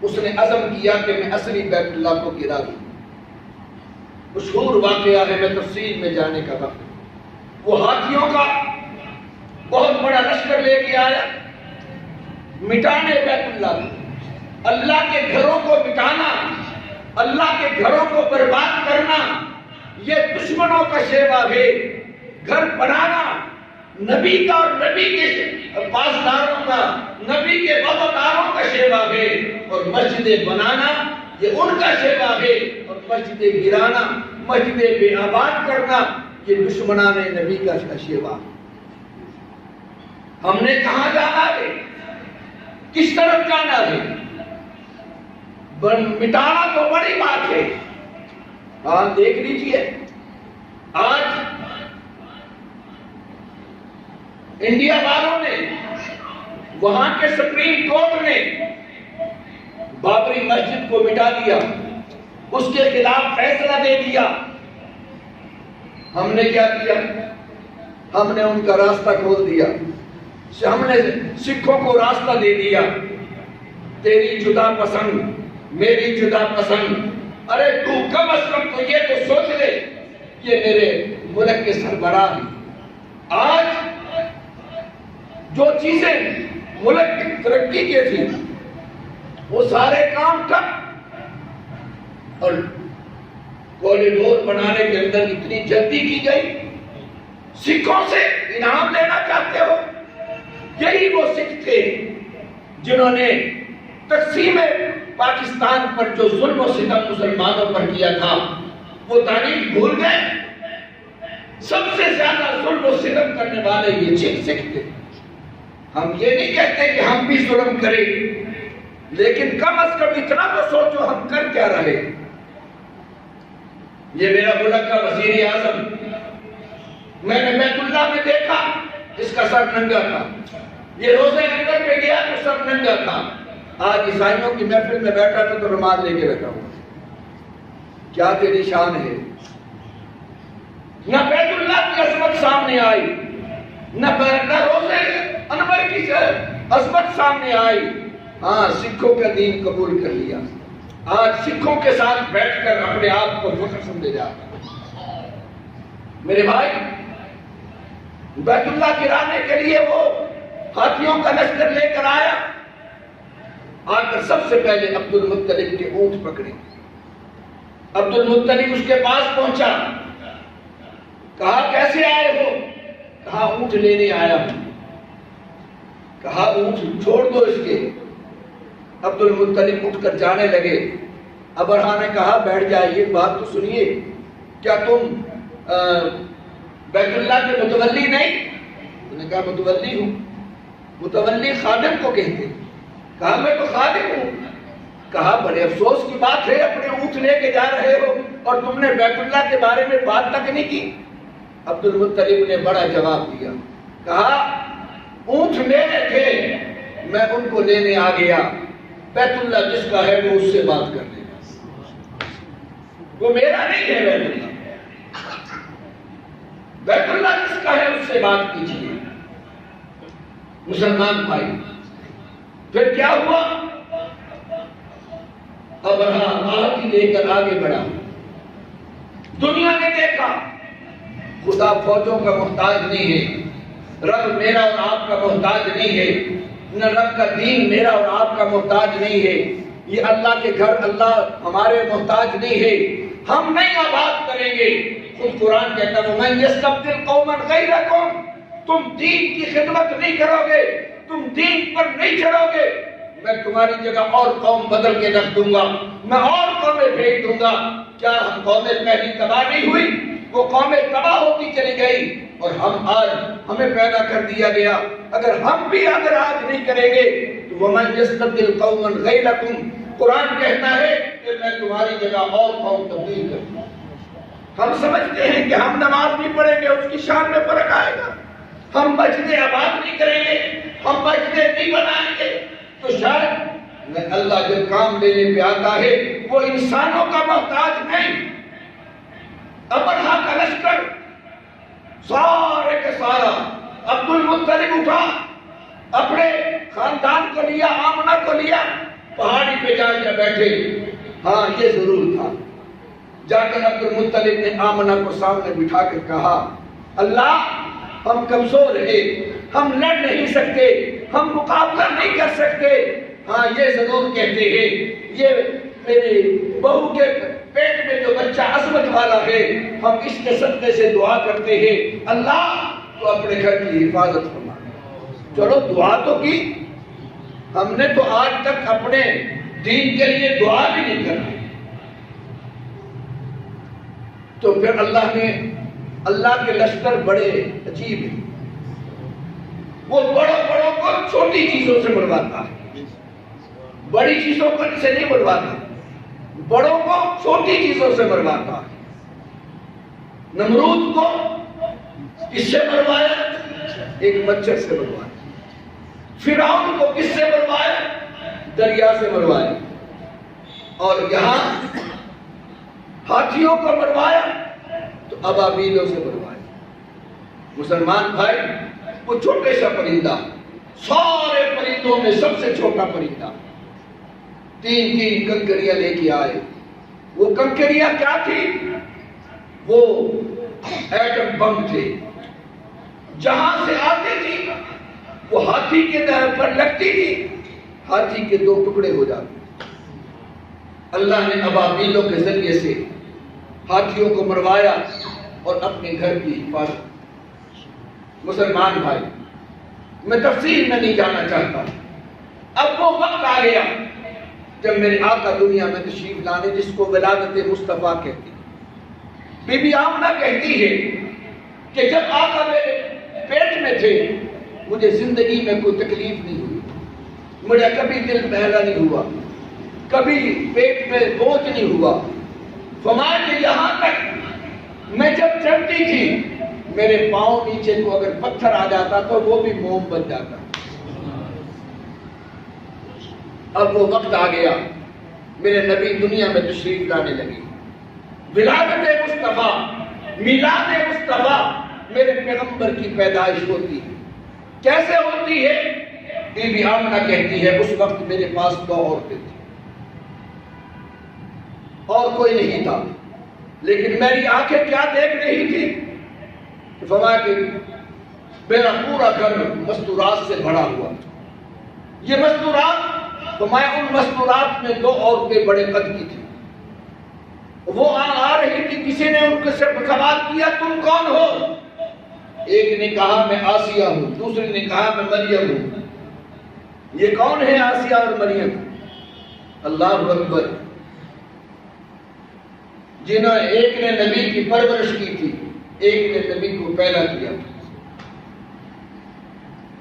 اس نے عزم کیا کہ میں اصلی بیت اللہ کو گرا دوں۔ مشہور واقعہ ہے، میں تفصیل میں جانے کا وقت، وہ ہاتھیوں کا بہت بڑا لشکر لے کے آیا مٹانے بیت اللہ کو، اللہ کے گھروں کو مٹانا، اللہ کے گھروں کو برباد کرنا، یہ دشمنوں کا شیوا ہے۔ گھر بنانا نبی کا اور نبی کے پاسداروں کا، نبی کے وفاداروں کا شیوا ہے، اور مسجدیں بنانا یہ ان کا شیوا ہے، اور مسجدیں گرانا، مسجدیں بے آباد کرنا یہ دشمنان نبی کا شیوا ہے۔ ہم نے کہاں جانا ہے؟ کس طرف جانا ہے؟ مٹانا تو بڑی بات ہے۔ آپ دیکھ لیجئے، آج انڈیا والوں نے، وہاں کے سپریم کورٹ نے بابری مسجد کو مٹا دیا، اس کے خلاف فیصلہ دے دیا۔ ہم نے کیا کیا؟ ہم نے ان کا راستہ کھول دیا، ہم نے سکھوں کو راستہ دے دیا، تیری جدا پسند، میری جدا پسند۔ ارے تو کم از کم تو یہ تو سوچ لے، یہ میرے ملک کے سربراہ ہیں۔ آج جو چیزیں ملک کی ترقی کے تھی وہ سارے کام ٹھپ، اور کوریڈور بنانے کے اندر اتنی جلدی کی گئی۔ سکھوں سے انعام لینا چاہتے ہو؟ یہی وہ سکھ تھے جنہوں نے تقسیم پاکستان پر جو ظلم و ستم مسلمانوں پر کیا تھا وہ تاریخ بھول گئے۔ سب سے زیادہ ظلم و ستم کرنے والے یہ سکھ تھے۔ ہم یہ نہیں کہتے کہ ہم بھی ظلم کریں، لیکن کم از کم اتنا تو سوچو ہم کر کیا رہے۔ یہ میرا ملک کا وزیر اعظم، میں نے بیت اللہ میں دیکھا اس کا سر ننگا تھا، یہ روزے اندر پہ گیا تو سر ننگا تھا۔ آج عیسائیوں کی محفل میں بیٹھا تھا تو رومال لے کے رکھا ہوا۔ کیا تیری شان ہے؟ نہ بیت اللہ کی عظمت سامنے آئی، نہ روزے انور کی عظمت سامنے آئی۔ ہاں، سکھوں کا دین قبول کر لیا، آج سکھوں کے ساتھ بیٹھ کر اپنے آپ کو فخر سمجھے جاتا۔ میرے بھائی، بیت اللہ گرانے کے لیے وہ ہاتھیوں کا لشکر لے کر آیا، آ کر سب سے پہلے عبد المطلب کے اونٹ پکڑے۔ عبد المطلب اس کے پاس پہنچا، کہا کیسے آئے ہو؟ کہا اونٹ لینے آیا ہوں۔ کہا اونٹ چھوڑ دو اس کے۔ عبد المطلب اٹھ کر جانے لگے۔ ابرہا نے کہا بیٹھ جائیے، بات تو سنیے، کیا تم بیت اللہ کے متولی نہیں؟ انہوں نے کہا متولی ہوں۔ متولی خادم کو کہتے۔ کہا میں تو خادم ہوں۔ کہا بڑے افسوس کی بات ہے، اپنے اونٹ لے کے جا رہے ہو اور تم نے بیت اللہ کے بارے میں بات تک نہیں کی۔ عبد المطلب نے بڑا جواب دیا، کہا اونٹ میرے تھے، میں ان کو لینے آ گیا، بیت اللہ جس کا ہے وہ اس سے بات کر لے گا، وہ میرا نہیں ہے بیت اللہ، بیت اللہ جس کا ہے اس سے بات کیجیے۔ مسلمان بھائی، پھر کیا ہوا؟ ابرہہ آہتی لے کر آگے بڑھا، دنیا نے دیکھا خدا فوجوں کا محتاج نہیں ہے، رب میرا اور آپ کا محتاج نہیں ہے، نہ رب کا دین میرا اور آپ کا محتاج نہیں ہے، یہ اللہ کے گھر اللہ ہمارے محتاج نہیں ہے، ہم نہیں آباد کریں گے۔ خود قرآن کہتا ہے وَمَن يَسْتَبْدِلْ قَوْمًا غَيْرَكُمْ، تم دین کی خدمت نہیں کرو گے، تم دین پر نہیں چلو گے، میں تمہاری جگہ اور قوم بدل کے رکھ دوں گا، میں اور قومیں بھیج دوں گا۔ کیا ہم قومیں پہلی تباہ نہیں ہوئی؟ وہ قومیں تباہ ہوتی چلی گئی، اور ہم آج ہمیں پیدا کر دیا گیا۔ اگر ہم بھی اگر آج نہیں کریں گے تو وَمَن يَسْتَبْدِلْ قَوْمًا غَيْرَكُمْ، قرآن کہتا ہے کہ میں تمہاری جگہ اور قوم تبدیل کروں گا۔ ہم سمجھتے ہیں کہ ہم نماز نہیں پڑھیں گے اس کی شان میں فرق آئے گا، ہم مسجدیں آباد نہیں کریں گے، ہم مسجدیں نہیں بنائیں گے، تو شاید اللہ جب کام لینے پہ آتا ہے وہ انسانوں کا محتاج نہیں۔ ابرہہ کا لشکر سارے کا سارا عبد المطلب اٹھا، اپنے خاندان کو لیا، آمنہ کو لیا، پہاڑی پہ جا کے بیٹھے۔ ہاں یہ ضرور تھا، جا کر عبد المطلب نے آمنہ کو سامنے بٹھا کر کہا اللہ ہم کمزور ہیں، ہم لڑ نہیں سکتے، ہم مقابلہ نہیں کر سکتے، ہاں یہ ضرور کہتے ہیں یہ میری بہو کے پیٹ میں جو بچہ عصمت والا ہے، ہم اس کے صدقے سے دعا کرتے ہیں اللہ تو اپنے گھر کی حفاظت فرما۔ چلو دعا تو کی، ہم نے تو آج تک اپنے دین کے لیے دعا بھی نہیں کرنا۔ تو پھر اللہ کے لشکر بڑے عجیب ہیں، وہ بڑوں کو چھوٹی چیزوں سے مرواتا ہے، بڑی چیزوں کو سے نہیں مرواتا، بڑوں کو چھوٹی چیزوں سے مرواتا ہے۔ نمرود کو کس سے مروایا؟ ایک مچھر سے مروایا۔ فرعون کو کس سے مروایا؟ دریا سے مروایا۔ اور یہاں ہاتھیوں کو مروایا تو ابابیلوں سے مروایا۔ مسلمان بھائی، وہ چھوٹے سا پرندہ، سارے پرندوں میں سب سے چھوٹا پرندہ، تین کنکریاں لے کے آئے۔ وہ کنکریاں کیا تھی؟ وہ ایٹم بم تھے، جہاں سے آتی تھی وہ ہاتھی کے پر لگتی تھی، ہاتھی کے 2 ٹکڑے ہو جاتے۔ اللہ نے ابابیلوں کے ذریعے سے ہاتھیوں کو مروایا اور اپنے گھر کی حفاظت۔ مسلمان بھائی، میں تفصیل میں نہیں جانا چاہتا، اب وہ وقت آ گیا جب میرے آقا دنیا میں تشریف لانے، جس کو ولادت مصطفیٰ کہتی ہے۔ بی بی آمنہ کہتی ہے کہ جب آقا میرے پیٹ میں تھے مجھے زندگی میں کوئی تکلیف نہیں ہوئی، مجھے کبھی دل بہلا نہیں ہوا، کبھی پیٹ میں بوجھ نہیں ہوا۔ فرمایا کہ یہاں تک میں جب چلتی تھی میرے پاؤں نیچے کو اگر پتھر آ جاتا تو وہ بھی موم بن جاتا۔ اب وہ وقت آ گیا، میرے نبی دنیا میں تشریف لانے لگے، ولادت مصطفیٰ، میلاد مصطفیٰ، میرے پیغمبر کی پیدائش ہوتی ہے۔ کیسے ہوتی ہے؟ بی بی آمنہ کہتی ہے اس وقت میرے پاس 2 عورتیں تھیں اور کوئی نہیں تھا، لیکن میری آنکھیں کیا دیکھ رہی تھی؟ فرمایا کہ میرا پورا گھر مستورات سے بھرا ہوا، یہ مستورات، فرمایا ان مستورات میں 2 عورتیں بڑے قد کی تھیں، وہ آ رہی تھی، کسی نے ان سے سوال کیا تم کون ہو؟ ایک نے کہا میں آسیہ ہوں، دوسرے نے کہا میں مریم ہوں۔ یہ کون ہے آسیہ اور مریم؟ اللہ اکبر، جنہوں ایک نے نبی کی پرورش کی تھی، ایک نے نبی کو پیدا کیا تھا،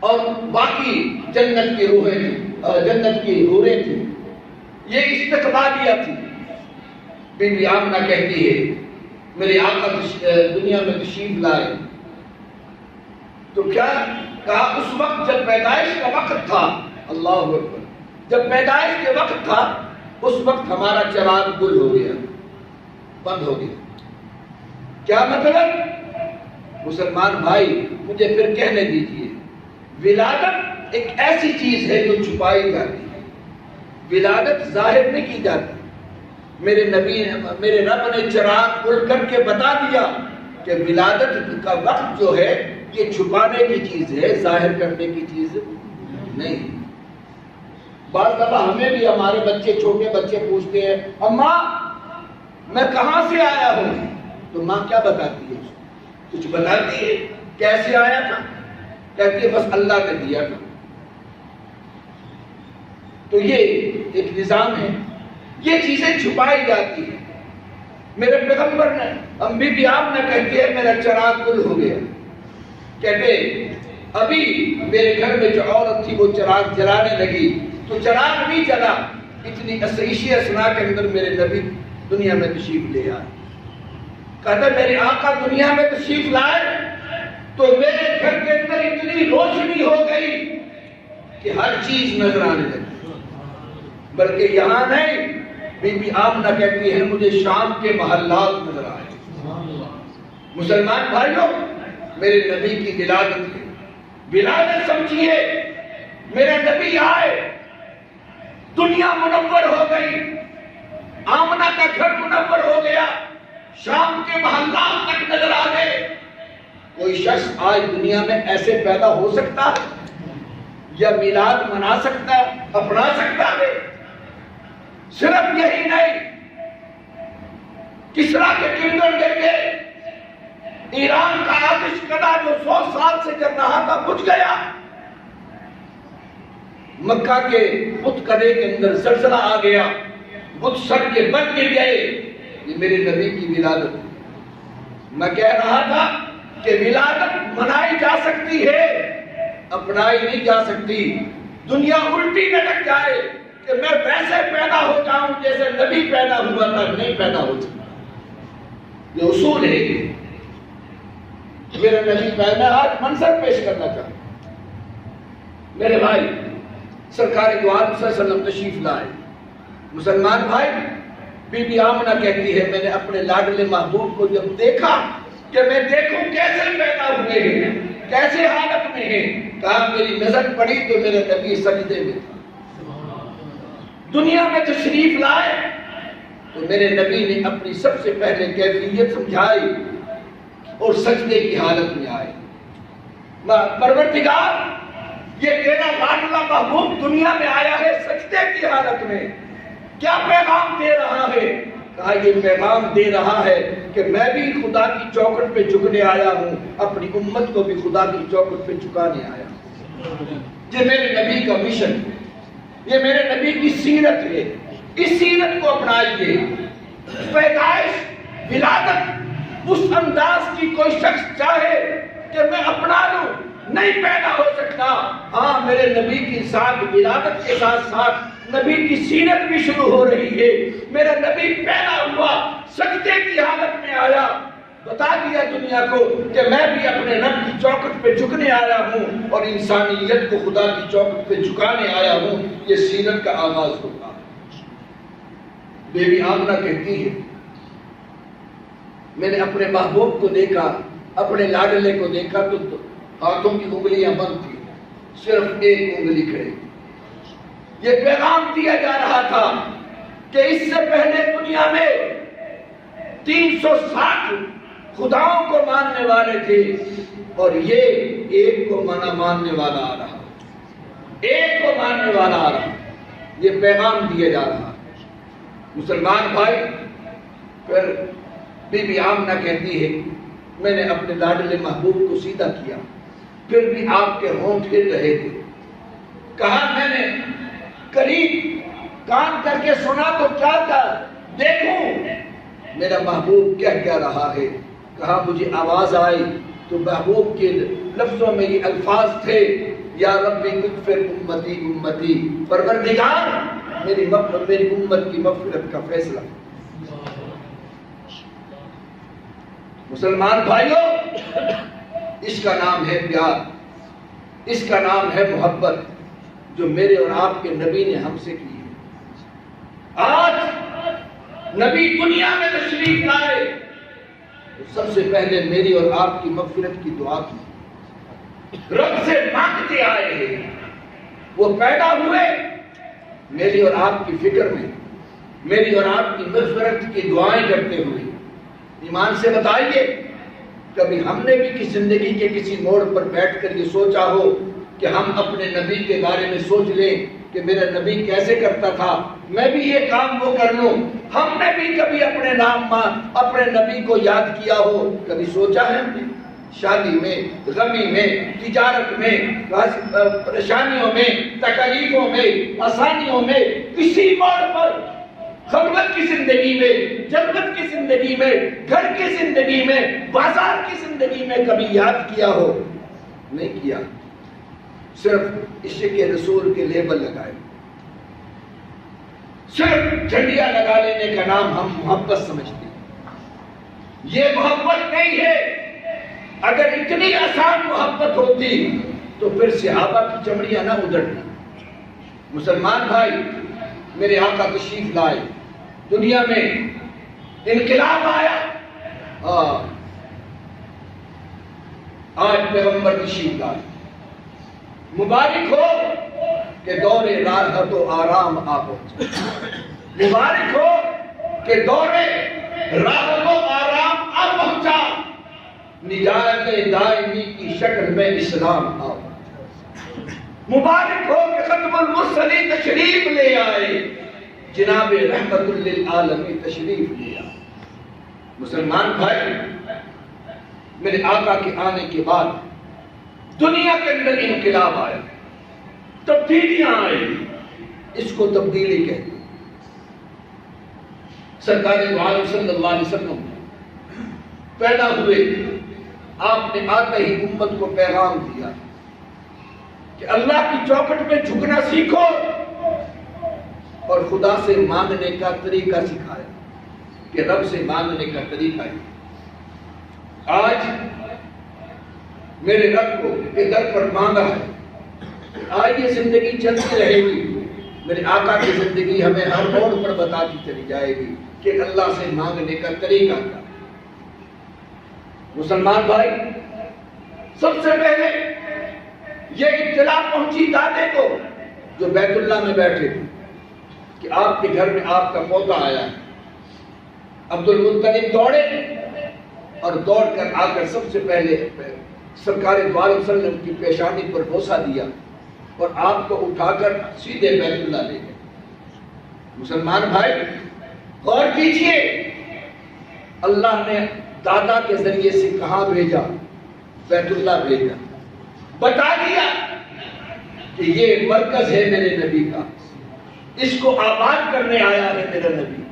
اور باقی جنت کی روحیں تھیں، جنت کی حوریں تھیں، یہ استقبالیہ تھی۔ بی بی آمنہ کہتی ہے میرے آقا دنیا میں تشریف لائے، تو کیا کہا اس وقت جب پیدائش کا وقت تھا، اللہ اکبر، جب پیدائش کے وقت تھا اس وقت ہمارا چراغ گل ہو گیا، بند ہو گیا۔ کیا مطلب؟ مسلمان بھائی مجھے پھر کہنے دیجئے، ولادت ایک ایسی چیز ہے جو چھپائی جاتی ہے، ولادت ظاہر نہیں کی جاتی۔ میرے رب نے چراغ کھول کر کے بتا دیا کہ ولادت کا وقت جو ہے یہ چھپانے کی چیز ہے، ظاہر کرنے کی چیز نہیں۔ بعض دفعہ ہمیں بھی ہمارے بچے، چھوٹے بچے پوچھتے ہیں اماں میں کہاں سے آیا ہوں، تو ماں کیا بتاتی ہے؟ کچھ بتاتی ہے؟ کیسے آیا تھا؟ کہتی ہے بس اللہ نے دیا تھا۔ تو یہ ایک نظام ہے، یہ چیزیں چھپائی جاتی ہیں۔ میرے پیغمبر نے، ہم بھی آپ نے کہتے ہیں میرا چراغ گل ہو گیا، کہتے ابھی میرے گھر میں جو عورت تھی وہ چراغ جلانے لگی تو چراغ نہیں جلا، اتنی عیشی اسنا کے اندر میرے نبی دنیا میں تشریف لے آئے۔ کہتا میرے آقا دنیا میں تشریف لائے تو میرے گھر کے اندر اتنی روشنی ہو گئی کہ ہر چیز نظر آنے لگی، بلکہ یہاں نہیں، بی بی آمنہ کہتی ہے مجھے شام کے محلات نظر آئے۔ مسلمان بھائیوں، میرے نبی کی ولادت ہے، ولادت سمجھیے، میرے نبی آئے، دنیا منور ہو گئی، آمنہ کا گھر منور ہو گیا، شام کے محلات تک نظر آ گئے۔ کوئی شخص آج دنیا میں ایسے پیدا ہو سکتا ہے یا میلاد منا سکتا ہے، اپنا سکتا ہے؟ صرف یہی نہیں، کسرا کے کنگن گر گئے، ایران کا آتش کدا جو 100 سال سے جل رہا تھا بجھ گیا، مکہ کے بت کدے کے اندر زلزلہ آ گیا، بت سر کے بن گر گئے۔ یہ میرے نبی کی ولادت ہے۔ میں کہہ رہا تھا کہ ولادت منائی جا سکتی ہے، اپنائی نہیں جا سکتی۔ دنیا الٹی لٹک جائے کہ میں ویسے پیدا ہو جاؤں جیسے نبی پیدا ہوا تھا، نہیں پیدا ہو سکتا۔ یہ اصول ہے۔ میرے نبی میں آج منظر پیش کرنا چاہتا ہوں۔ میرے بھائی سرکار دو عالم صلی اللہ علیہ وسلم تشریف لائے۔ مسلمان بھائی، بی بی آمنہ کہتی ہے میں نے اپنے لاڈلے محبوب کو جب دیکھا کہ میں دیکھوں کیسے پیدا ہوئے ہیں، کیسے حالت میں ہیں، کہا میری نظر پڑی تو میرے نبی سجدے میں تھا۔ دنیا میں تشریف لائے تو میرے نبی نے اپنی سب سے پہلے کیفیت سمجھائی اور سجدے کی حالت میں آئے۔ پروردگار یہ تیرا لاڈلا محبوب دنیا میں آیا ہے سجدے کی حالت میں، کیا پیغام دے رہا ہے؟ کہا یہ پیغام دے رہا ہے کہ میں بھی خدا کی چوکھٹ پہ جھکنے آیا ہوں، اپنی امت کو بھی خدا کی چوکھٹ پہ جھکانے آیا ہوں۔ یہ میرے نبی کا مشن ہے، یہ میرے نبی کی سیرت ہے، اس سیرت کو اپنائیے۔ پیدائش، ولادت، اس انداز کی کوئی شخص چاہے کہ میں اپنا لوں، نہیں پیدا ہو سکتا۔ ہاں میرے نبی کی ساتھ ولادت کے ساتھ ساتھ نبی کی سیرت بھی شروع ہو رہی ہے۔ میرا نبی پیدا ہوا، سجدے کی حالت میں آیا، بتا دیا دنیا کو کہ میں بھی اپنے رب کی چوکھٹ پہ جھکنے آیا ہوں اور انسانیت کو خدا کی چوکھٹ پہ جھکانے آیا ہوں۔ یہ سیرت کا آغاز ہوگا۔ بی بی آمنہ کہتی ہے میں نے اپنے محبوب کو دیکھا، اپنے لاڈلے کو دیکھا تو ہاتھوں کی انگلیاں بند تھی، صرف ایک انگلی کھڑی۔ یہ پیغام دیا جا رہا تھا کہ اس سے پہلے دنیا میں 360 خداؤں کو ماننے والے تھے اور یہ ایک کو ماننے والا آ رہا، ایک کو ماننے والا آ رہا۔ یہ پیغام دیا جا رہا۔ مسلمان بھائی، پھر بی بی آمنہ کہتی ہے میں نے اپنے لاڈلے محبوب کو سیدھا کیا، پھر بھی آپ کے ہونٹ ہل رہے تھے۔ کہا میں نے قریب کان کر کے سنا تو کیا تھا، دیکھوں میرا محبوب کیا رہا ہے۔ کہا مجھے آواز آئی تو محبوب کے لفظوں میں یہ الفاظ تھے یا ربی اغفر امتی امتی، پروردگار میری امت کی مغفرت کا فیصلہ۔ مسلمان بھائیوں، اس کا نام ہے پیار، اس کا نام ہے محبت، جو میرے اور آپ کے نبی نے ہم سے کی ہے۔ آج نبی دنیا میں تشریف لائے تو سب سے پہلے میری اور آپ کی مغفرت کی دعا کی، رب سے مانگتے آئے ہیں۔ وہ پیدا ہوئے میری اور آپ کی فکر میں، میری اور آپ کی مغفرت کی دعائیں کرتے ہوئے۔ ایمان سے بتائیے، کبھی ہم نے بھی کسی زندگی کے کسی موڑ پر بیٹھ کر یہ سوچا ہو کہ ہم اپنے نبی کے بارے میں سوچ لیں کہ میرا نبی کیسے کرتا تھا، میں بھی یہ کام وہ کر لوں؟ ہم نے بھی کبھی اپنے نبی کو یاد کیا ہو؟ کبھی سوچا ہے ہم نے؟ شادی میں، غمی میں، تجارت میں، پریشانیوں میں، تکلیفوں میں، آسانیوں میں، کسی موڑ پر، خلوت کی زندگی میں، جلوت کی زندگی میں، گھر کی زندگی میں، بازار کی زندگی میں کبھی یاد کیا ہو؟ نہیں کیا، صرف عشق رسول کے لیبل لگائے، صرف جھنڈیاں لگا لینے کا نام ہم محبت سمجھتے ہیں۔ یہ محبت نہیں ہے۔ اگر اتنی آسان محبت ہوتی تو پھر صحابہ کی چمڑیاں نہ ادھڑتی۔ مسلمان بھائی، میرے آقا تشریف لائے، دنیا میں انقلاب آیا، آج پیغمبر تشریف لائے، مبارک ہو کہ دور راحت و آرام آ پہنچا، مبارک ہو کہ دور راحت و آرام آ پہنچا، نجات دائمی کی شکل میں اسلام آ پہنچا، مبارک ہو کہ ختم المرسلین تشریف لے آئے، جناب رحمت للعالمین تشریف لے آئے۔ مسلمان بھائی، میرے آقا کے آنے کے بعد دنیا کے اندر انقلاب آیا، تبدیلیاں آئی، اس کو تبدیلی کہتے ہیں۔ سرکار دو عالم صلی اللہ علیہ وسلم پیدا ہوئے، آپ نے آتے ہی امت کو پیغام دیا کہ اللہ کی چوکھٹ میں جھکنا سیکھو، اور خدا سے مانگنے کا طریقہ سکھایا کہ رب سے مانگنے کا طریقہ ہے۔ آج میرے رب کو کے در پر مانگا ہے، آج یہ زندگی چلتی رہے گی، میرے آقا کی زندگی ہمیں ہر موڑ پر بتاتی چلی جائے گی کہ اللہ سے مانگنے کا طریقہ کیا۔ مسلمان بھائی، سب سے پہلے یہ اطلاع پہنچی دادے کو جو بیت اللہ میں بیٹھے تھے کہ آپ کے گھر میں آپ کا پوتا آیا ہے۔ عبد المطلب دوڑے اور دوڑ کر آ کر سب سے پہلے سرکار دو عالم صلی اللہ علیہ وسلم کی پیشانی پر بوسہ دیا اور آپ کو اٹھا کر سیدھے بیت اللہ لے گئے۔ مسلمان بھائی، غور کیجئے، اللہ نے دادا کے ذریعے سے کہاں بھیجا؟ بیت اللہ بھیجا، بتا دیا کہ یہ مرکز ہے میرے نبی کا، اس کو آباد کرنے آیا ہے میرا نبی۔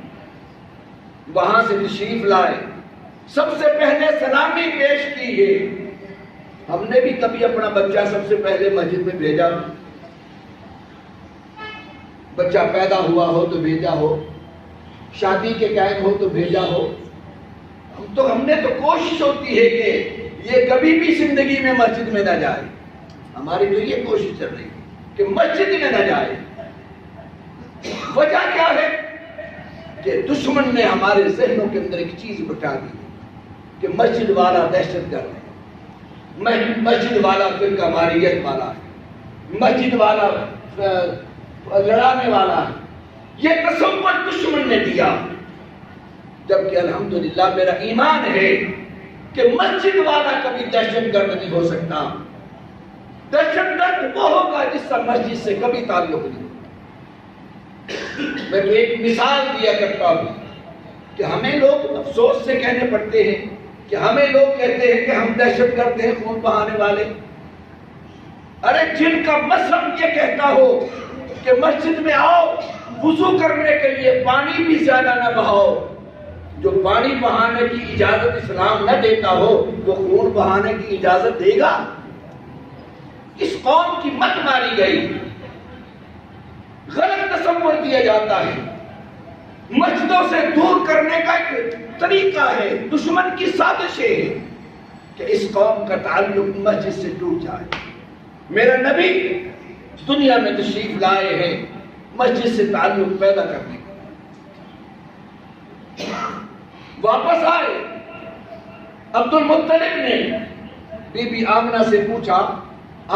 وہاں سے تشریف لائے، سب سے پہلے سلامی پیش کی ہے۔ ہم نے بھی کبھی اپنا بچہ سب سے پہلے مسجد میں بھیجا؟ بچہ پیدا ہوا ہو تو بھیجا ہو، شادی کے ٹائم ہو تو بھیجا ہو۔ ہم نے تو کوشش ہوتی ہے کہ یہ کبھی بھی زندگی میں مسجد میں نہ جائے، ہماری تو یہ کوشش چل رہی ہے کہ مسجد میں نہ جائے۔ وجہ کیا ہے؟ کہ دشمن نے ہمارے ذہنوں کے اندر ایک چیز بٹا دی کہ مسجد والا دہشت گرد ہے، مسجد والا فرقہ واریت والا ہے، مسجد والا لڑانے والا ہے۔ یہ تصور دشمن نے دیا، جبکہ الحمدللہ میرا ایمان ہے کہ مسجد والا کبھی دہشت گرد نہیں ہو سکتا۔ دہشت گرد وہ ہوگا جس کا مسجد سے کبھی تعلق نہیں۔ میں تو ایک مثال دیا کرتا ہوں کہ ہمیں لوگ افسوس سے کہنے پڑتے ہیں کہ ہمیں لوگ کہتے ہیں کہ ہم دہشت گرد ہیں، خون بہانے والے۔ ارے جن کا مذہب یہ کہتا ہو کہ مسجد میں آؤ، وضو کرنے کے لیے پانی بھی زیادہ نہ بہاؤ، جو پانی بہانے کی اجازت اسلام نہ دیتا ہو وہ خون بہانے کی اجازت دے گا؟ اس قوم کی مت ماری گئی، غلط تصور دیا جاتا ہے۔ مسجدوں سے دور کرنے کا ایک طریقہ ہے، دشمن کی سازش ہے کہ اس اس قوم کا تعلق مسجد سے ٹوٹ جائے. میرا نبی دنیا میں تشریف لائے ہیں مسجد سے تعلق پیدا کرنے کا. واپس آئے. عبد المطلب نے بی بی آمنہ سے پوچھا,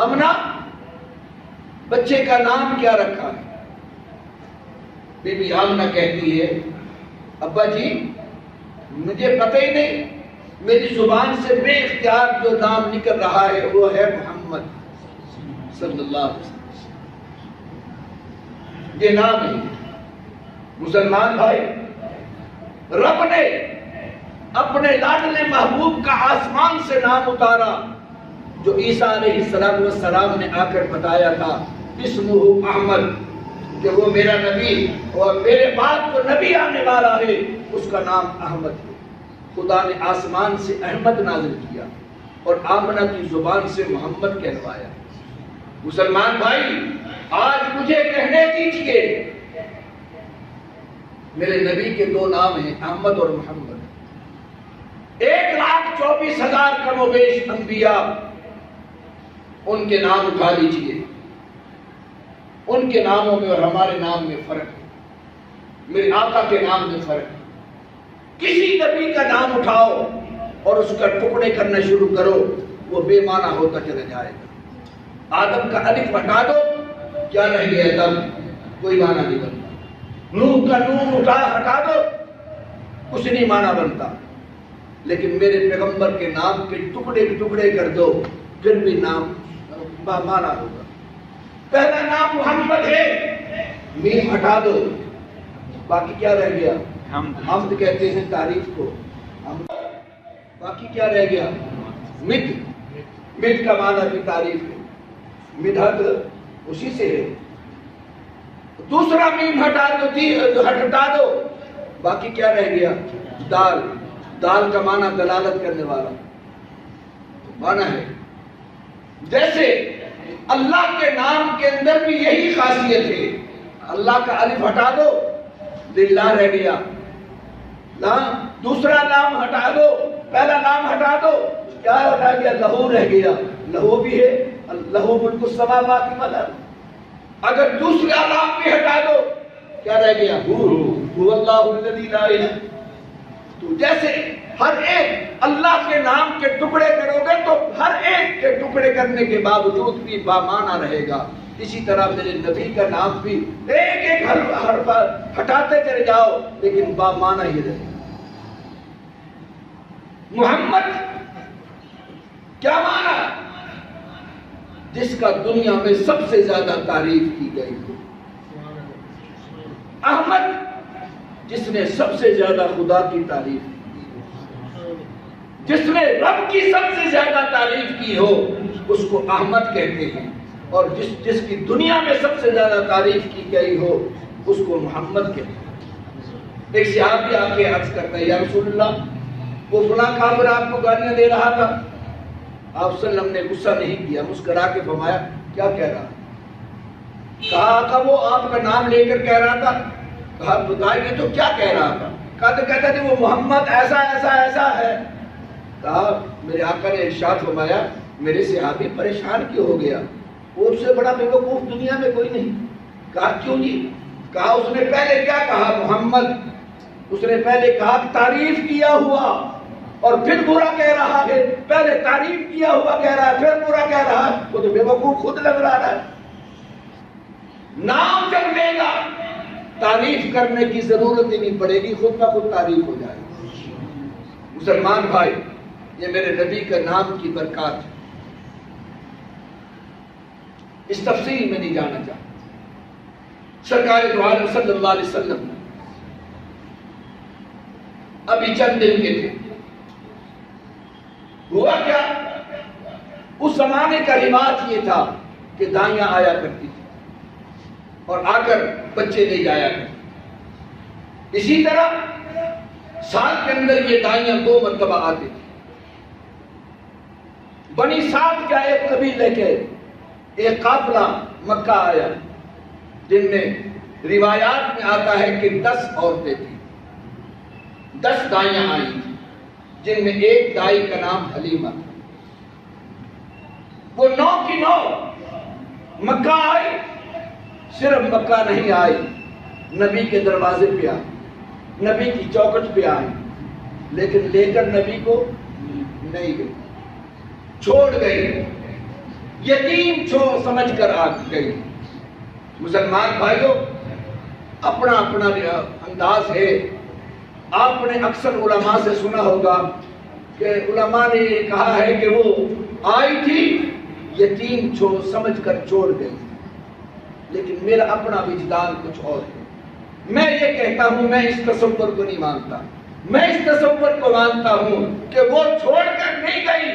آمنہ بچے کا نام کیا رکھا ہے؟ بی بی آمنہ کہتی ہے, ابا جی مجھے پتہ ہی نہیں, میری زبان سے بے اختیار جو نام نکل رہا ہے وہ ہے محمد صلی اللہ علیہ وسلم. یہ نام ہے. مسلمان بھائی, رب نے اپنے لاڈلے محبوب کا آسمان سے نام اتارا جو عیسیٰ علیہ السلام نے آ کر بتایا تھا اسمہ احمد, کہ وہ میرا نبی اور میرے بعد جو نبی آنے والا ہے اس کا نام احمد ہے. خدا نے آسمان سے احمد نازل کیا اور آمنہ کی زبان سے محمد کہلوایا. مسلمان بھائی, آج مجھے کہنے دیجئے, میرے نبی کے دو نام ہیں احمد اور محمد. 1,24,000 کم و بیش انبیاء, ان کے نام اٹھا لیجئے. ان کے ناموں میں اور ہمارے نام میں فرق ہے. میرے آقا کے نام میں فرق ہے. کسی نبی کا نام اٹھاؤ اور اس کا ٹکڑے کرنا شروع کرو, وہ بے معنی ہوتا چلا جائے گا. آدم کا الف ہٹا دو, کیا رہ گیا تب؟ کوئی معنی نہیں بنتا. نوح کا نون ہٹا دو, کچھ نہیں معنی بنتا. لیکن میرے پیغمبر کے نام کے ٹکڑے کر دو, پھر بھی نام معنی ہوگا. پہلا نام محمد ہے, میم ہٹا دو, باقی کیا رہ گیا؟ حمد کہتے ہیں تعریف کو. باقی کیا رہ گیا؟ مد کا معنی بھی تعریف ہے. مدحت اسی سے ہے. دوسرا میم ہٹا دو, باقی کیا رہ گیا؟ دال کا معنی دلالت کرنے والا معنی ہے. جیسے اللہ کے نام کے اندر بھی یہی خاصیت ہے. اللہ کا الف ہٹا دو, للہ رہ گیا. دوسرا نام ہٹا دو, پہلا نام ہٹا دو, کیا ہٹا گیا؟ لہو رہ گیا. لہو بھی ہے, لہو ملک السماوات والارض. اگر دوسرا نام بھی ہٹا دو, کیا رہ گیا؟ هو اللہ الذی لا الہ. تو جیسے ہر ایک اللہ کے نام کے ٹکڑے کرو گے تو ہر ایک کے ٹکڑے کرنے کے باوجود بھی بامعنی رہے گا. اسی طرح میرے نبی کا نام بھی ایک حرف ہٹاتے چلے جاؤ لیکن بامعنی ہی رہے گا. محمد کیا معنی؟ جس کا دنیا میں سب سے زیادہ تعریف کی گئی ہو. احمد جس نے سب سے زیادہ خدا کی تعریف کی, جس نے رب کی سب سے زیادہ تعریف کی ہو اس کو احمد کہتے ہیں. اور جس کی دنیا میں سب سے زیادہ تعریف کی گئی ہو اس کو محمد کہتے ہیں. ایک صحابی آ کے عرض کرتا ہے, یا رسول اللہ وہ فلاں کافر آپ کو گالیاں دے رہا تھا. آپ صلی اللہ علیہ وسلم نے غصہ نہیں کیا, مسکرا کے فرمایا کیا کہہ رہا؟ کہا کہ وہ آپ کا نام لے کر کہہ رہا تھا. کہا بتائیے تو کیا کہہ رہا تھا؟ کہتا تھا وہ محمد ایسا ایسا ایسا ہے. کہا میرے آقا نے ارشاد فرمایا میرے صحابی پریشان کیوں ہو گیا, وہ اس سے بڑا بے وقوف دنیا میں کوئی نہیں. کہا کیوں جی؟ کہا اس نے پہلے کیا کہا؟ محمد. اس نے پہلے کہا تعریف کیا ہوا اور پھر برا کہہ رہا ہے. پہلے تعریف کیا ہوا کہہ رہا ہے پھر برا کہہ رہا ہے. وہ تو بے وقوف خود لگ رہا ہے. نام جب لے گا تعریف کرنے کی ضرورت ہی نہیں پڑے گی, خود کا خود تعریف ہو جائے گی. مسلمان بھائی, یہ میرے نبی کا نام کی برکات ہے. اس تفصیل میں نہیں جانا چاہتا. سرکار دو عالم صلی اللہ علیہ وسلم ابھی چند دن کے تھے. ہوا کیا, اس زمانے کا رواج یہ تھا کہ دائیاں آیا کرتی تھی اور آ کر بچے لے جایا کرتی. اسی طرح سال کے اندر یہ دائیاں 2 مرتبہ آتی تھی. بنی سعد کا ایک قبیلے کے ایک قافلہ مکہ آیا جن میں روایات میں آتا ہے کہ 10 عورتیں تھیں, 10 دائیاں آئی تھیں جن میں ایک دائی کا نام حلیمہ تھا. وہ 9 کی 9 مکہ آئی، صرف مکہ نہیں آئی، نبی کے دروازے پہ آئی، نبی کی چوکھٹ پہ آئی، لیکن لے کر نبی کو نہیں گئی، چھوڑ گئی، یتیم چھوڑ سمجھ کر آ گئی۔ مسلمان بھائیوں، اپنا اپنا انداز ہے۔ آپ نے اکثر علماء سے سنا ہوگا کہ علماء نے یہ کہا ہے کہ وہ آئی تھی، یتیم چھوڑ سمجھ کر چھوڑ گئی، لیکن میرا اپنا وجدان کچھ اور ہے۔ میں یہ کہتا ہوں، میں اس تصور کو نہیں مانتا، میں اس تصور کو مانتا ہوں کہ وہ چھوڑ کر نہیں گئی،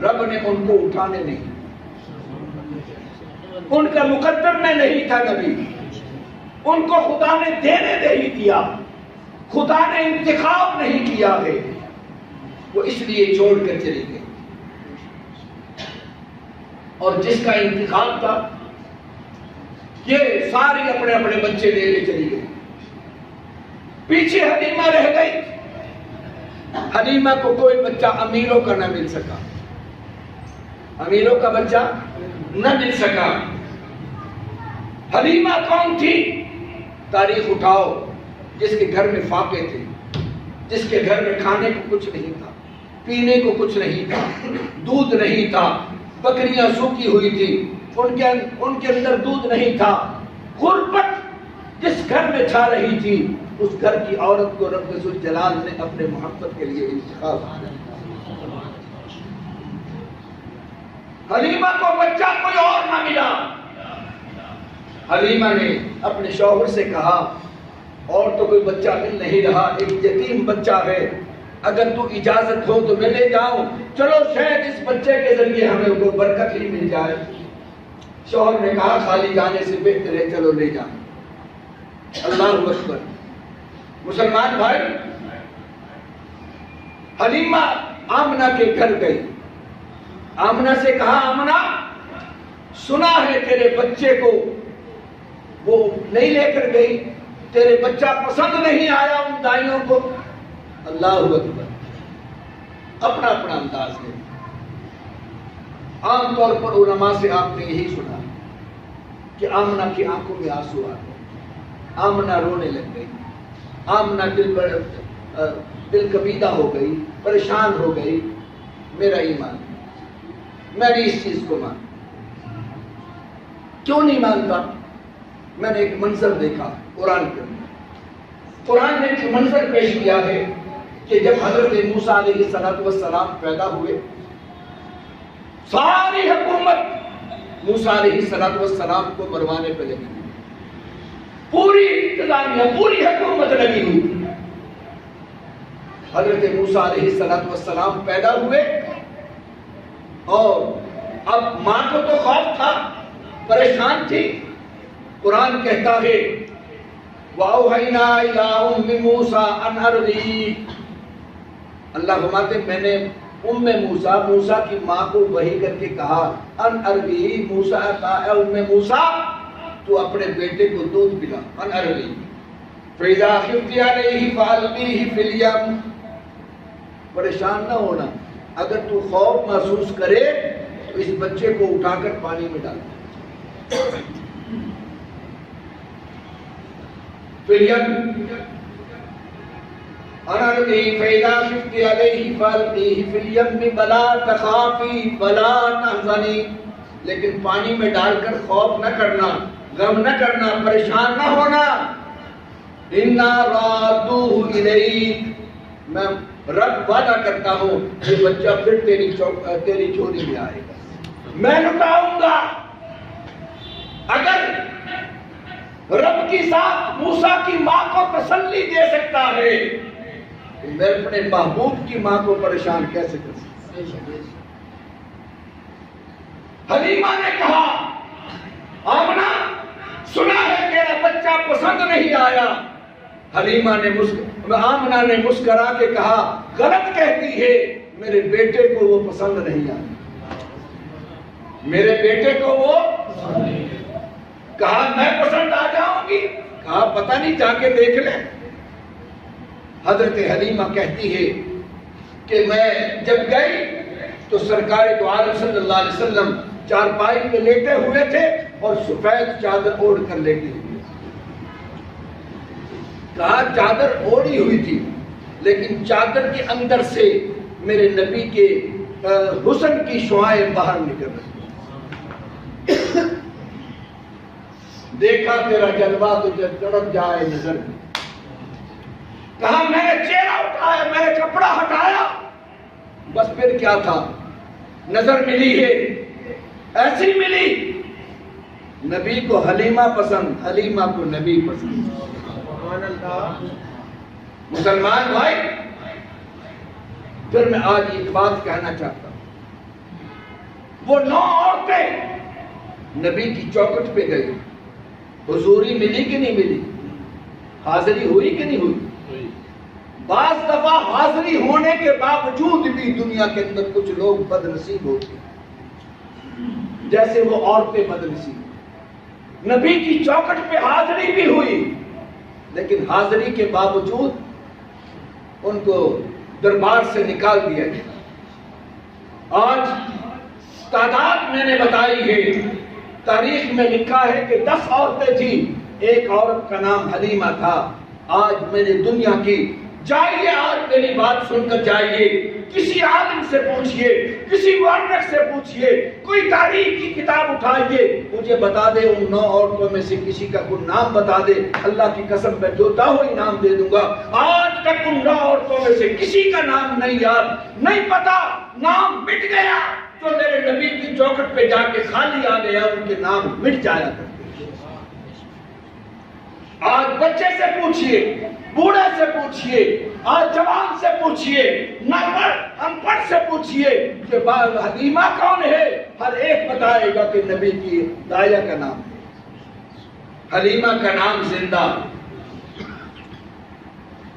رب نے ان کو اٹھانے نہیں، ان کا مقدر میں نہیں تھا نبی، ان کو خدا نے دینے نہیں دیا، خدا نے انتخاب نہیں کیا ہے، وہ اس لیے چھوڑ کر چلی گئی۔ اور جس کا انتخاب تھا، یہ ساری اپنے اپنے بچے لے کے چلی گئی، پیچھے حلیمہ رہ گئی۔ حلیمہ کو کوئی بچہ امیروں کا نہ مل سکا، امیروں کا بچہ نہ مل سکا۔ حلیمہ کون تھی؟ تاریخ اٹھاؤ، جس کے گھر میں فاقے تھے، جس کے گھر میں کھانے کو کچھ نہیں تھا، پینے کو کچھ نہیں تھا، دودھ نہیں تھا، بکریاں سوکھی ہوئی تھی، ان کے اندر دودھ نہیں تھا، غربت جس گھر میں چھا رہی تھی، اس گھر کی عورت کو رب ذوالجلال نے اپنے محبت کے لیے انتخاب کیا۔ حلیمہ کو بچہ کوئی اور نہ ملا، حلیمہ نے اپنے شوہر سے کہا، اور تو کوئی بچہ مل نہیں رہا، ایک یتیم بچہ ہے، اگر تو اجازت ہو تو میں لے جاؤں، چلو شاید اس بچے کے ذریعے ہمیں کوئی برکت ہی مل جائے۔ شوہر نے کہا خالی جانے سے بہتر ہے چلو لے جاؤں۔ اللہ اکبر۔ مسلمان بھائی، حلیمہ آمنہ کے گھر گئی، آمنہ سے کہا آمنہ سنا ہے تیرے بچے کو وہ نہیں لے کر گئی، تیرے بچہ پسند نہیں آیا ان دائیوں کو۔ اللہ اکبر۔ اپنا اپنا انداز ہے۔ عام طور پر علماء سے آپ نے یہی سنا کہ آمنہ کی آنکھوں میں آنسو آ گئے، آمنہ رونے لگ گئی، آمنہ دل کبیدہ ہو گئی، پریشان ہو گئی۔ میرا ایمان، میں نے اس چیز کو مانا۔ کیوں نہیں مانتا؟ میں نے ایک منظر دیکھا قرآن کے اندر، قرآن نے ایک منظر پیش کیا ہے کہ جب حضرت موسیٰ علیہ السلام پیدا ہوئے، ساری حکومت موسیٰ علیہ السلام کو مروانے پہ لگی، پوری انتظامیہ پوری حکومت لگی ہوئی۔ حضرت موسیٰ علیہ السلام پیدا ہوئے اور اب ماں کو تو خوف تھا، پریشان تھی۔ قرآن کہتا ہے وَأَوْحَيْنَا إِلَىٰ أُمِّ مُوسَىٰ أَنْ أَرْضِعِيهِ، اللہ فرماتے میں نے موسیٰ کی ماں کو وحی کر کے کہا ان ارضی، موسیٰ کہا اے موسیٰ تو اپنے بیٹے کو دودھ پلا، ان ارضی فَإِذَا خِفْتِ عَلَيْهِ فَأَلْقِيهِ فِي الْيَمِّ، پریشان نہ ہونا، اگر تو خوف محسوس کرے تو اس بچے کو اٹھا کر پانی میں ڈال فِي الْيَمِّ فَإِذَا خِفْتِ عَلَيْهِ فَأَلْقِيهِ فِي الْيَمِّ وَلَا تَخَافِي وَلَا تَحْزَنِي، لیکن پانی میں ڈال کر خوف نہ کرنا، غم نہ کرنا، پریشان نہ ہونا۔ إِنَّا رَادُوهُ إِلَيْكَ، میں رب وعدہ کرتا ہوں یہ بچہ پھر تیری جھولی میں آئے گا، میں لٹاؤں گا۔ اگر رب کی ساتھ موسیٰ کی ماں کو تسلی دے سکتا ہے، میں اپنے محبوب کی ماں کو پریشان کیسے کر سکتا؟ حلیمہ نے کہا آمنہ سنا ہے تیرا بچہ پسند نہیں آیا۔ آمنہ نے مسکرا کے کہا غلط کہتی ہے، میرے بیٹے کو وہ پسند نہیں آیا، میرے بیٹے کو وہ کہا میں پسند آ جاؤں گی، کہا پتہ نہیں جا کے دیکھ لیں۔ حضرت حلیمہ کہتی ہے کہ میں جب گئی تو سرکار دو عالم صلی اللہ علیہ وسلم چارپائی پہ لیٹے ہوئے تھے اور سفید چادر اوڑھ کر لیٹے ہوئے. کہا چادر اوڑھی ہوئی تھی لیکن چادر کے اندر سے میرے نبی کے حسن کی شعائیں باہر نکل رہی. دیکھا تیرا جلوہ تو جب تڑپ جائے نظر میں. کہا میں نے چہرہ اٹھایا, میں نے کپڑا ہٹایا, بس پھر کیا تھا, نظر ملی ہے, ایسی ملی. نبی کو حلیمہ پسند, حلیمہ کو نبی پسند. مسلمان بھائی, پھر میں آج ایک بات کہنا چاہتا ہوں. وہ 9 عورتیں نبی کی چوکھٹ پہ گئی, حضوری ملی کہ نہیں ملی, حاضری ہوئی کہ نہیں ہوئی. بعض دفعہ حاضری ہونے کے باوجود بھی دنیا کے اندر کچھ لوگ بد نصیب ہوتے ہیں, جیسے وہ عورتیں بد نصیب. نبی کی چوکھٹ پہ حاضری بھی ہوئی لیکن حاضری کے باوجود ان کو دربار سے نکال دیا گیا. آج تعداد میں نے بتائی ہے, تاریخ میں لکھا ہے کہ 10 عورتیں تھیں, ایک عورت کا نام حلیمہ تھا. آج میں نے دنیا کی, جائیے آج میری بات سن کر جائیے, کسی عالم سے پوچھئے, کسی مورخ سے پوچھئے, کوئی تاریخ کی کتاب اٹھائیے, مجھے بتا دے ان 9 عورتوں میں سے کسی کا کوئی نام بتا دے, اللہ کی قسم میں جوتا ہو انعام دے دوں گا. آج تک ان 9 عورتوں میں سے کسی کا نام نہیں یاد, نہیں پتا, نام مٹ گیا. تو میرے نبی کی چوکھٹ پہ جا کے خالی آ گیا, ان کے نام مٹ جایا کرتے. آج بچے سے پوچھئے, بوڑھے سے پوچھئے, آج جوان سے پوچھئے, ان پڑھ سے پوچھئے کہ حلیمہ کون ہے, ہر ایک بتائے گا کہ نبی کی دایا کا نام ہے. حلیمہ کا نام زندہ,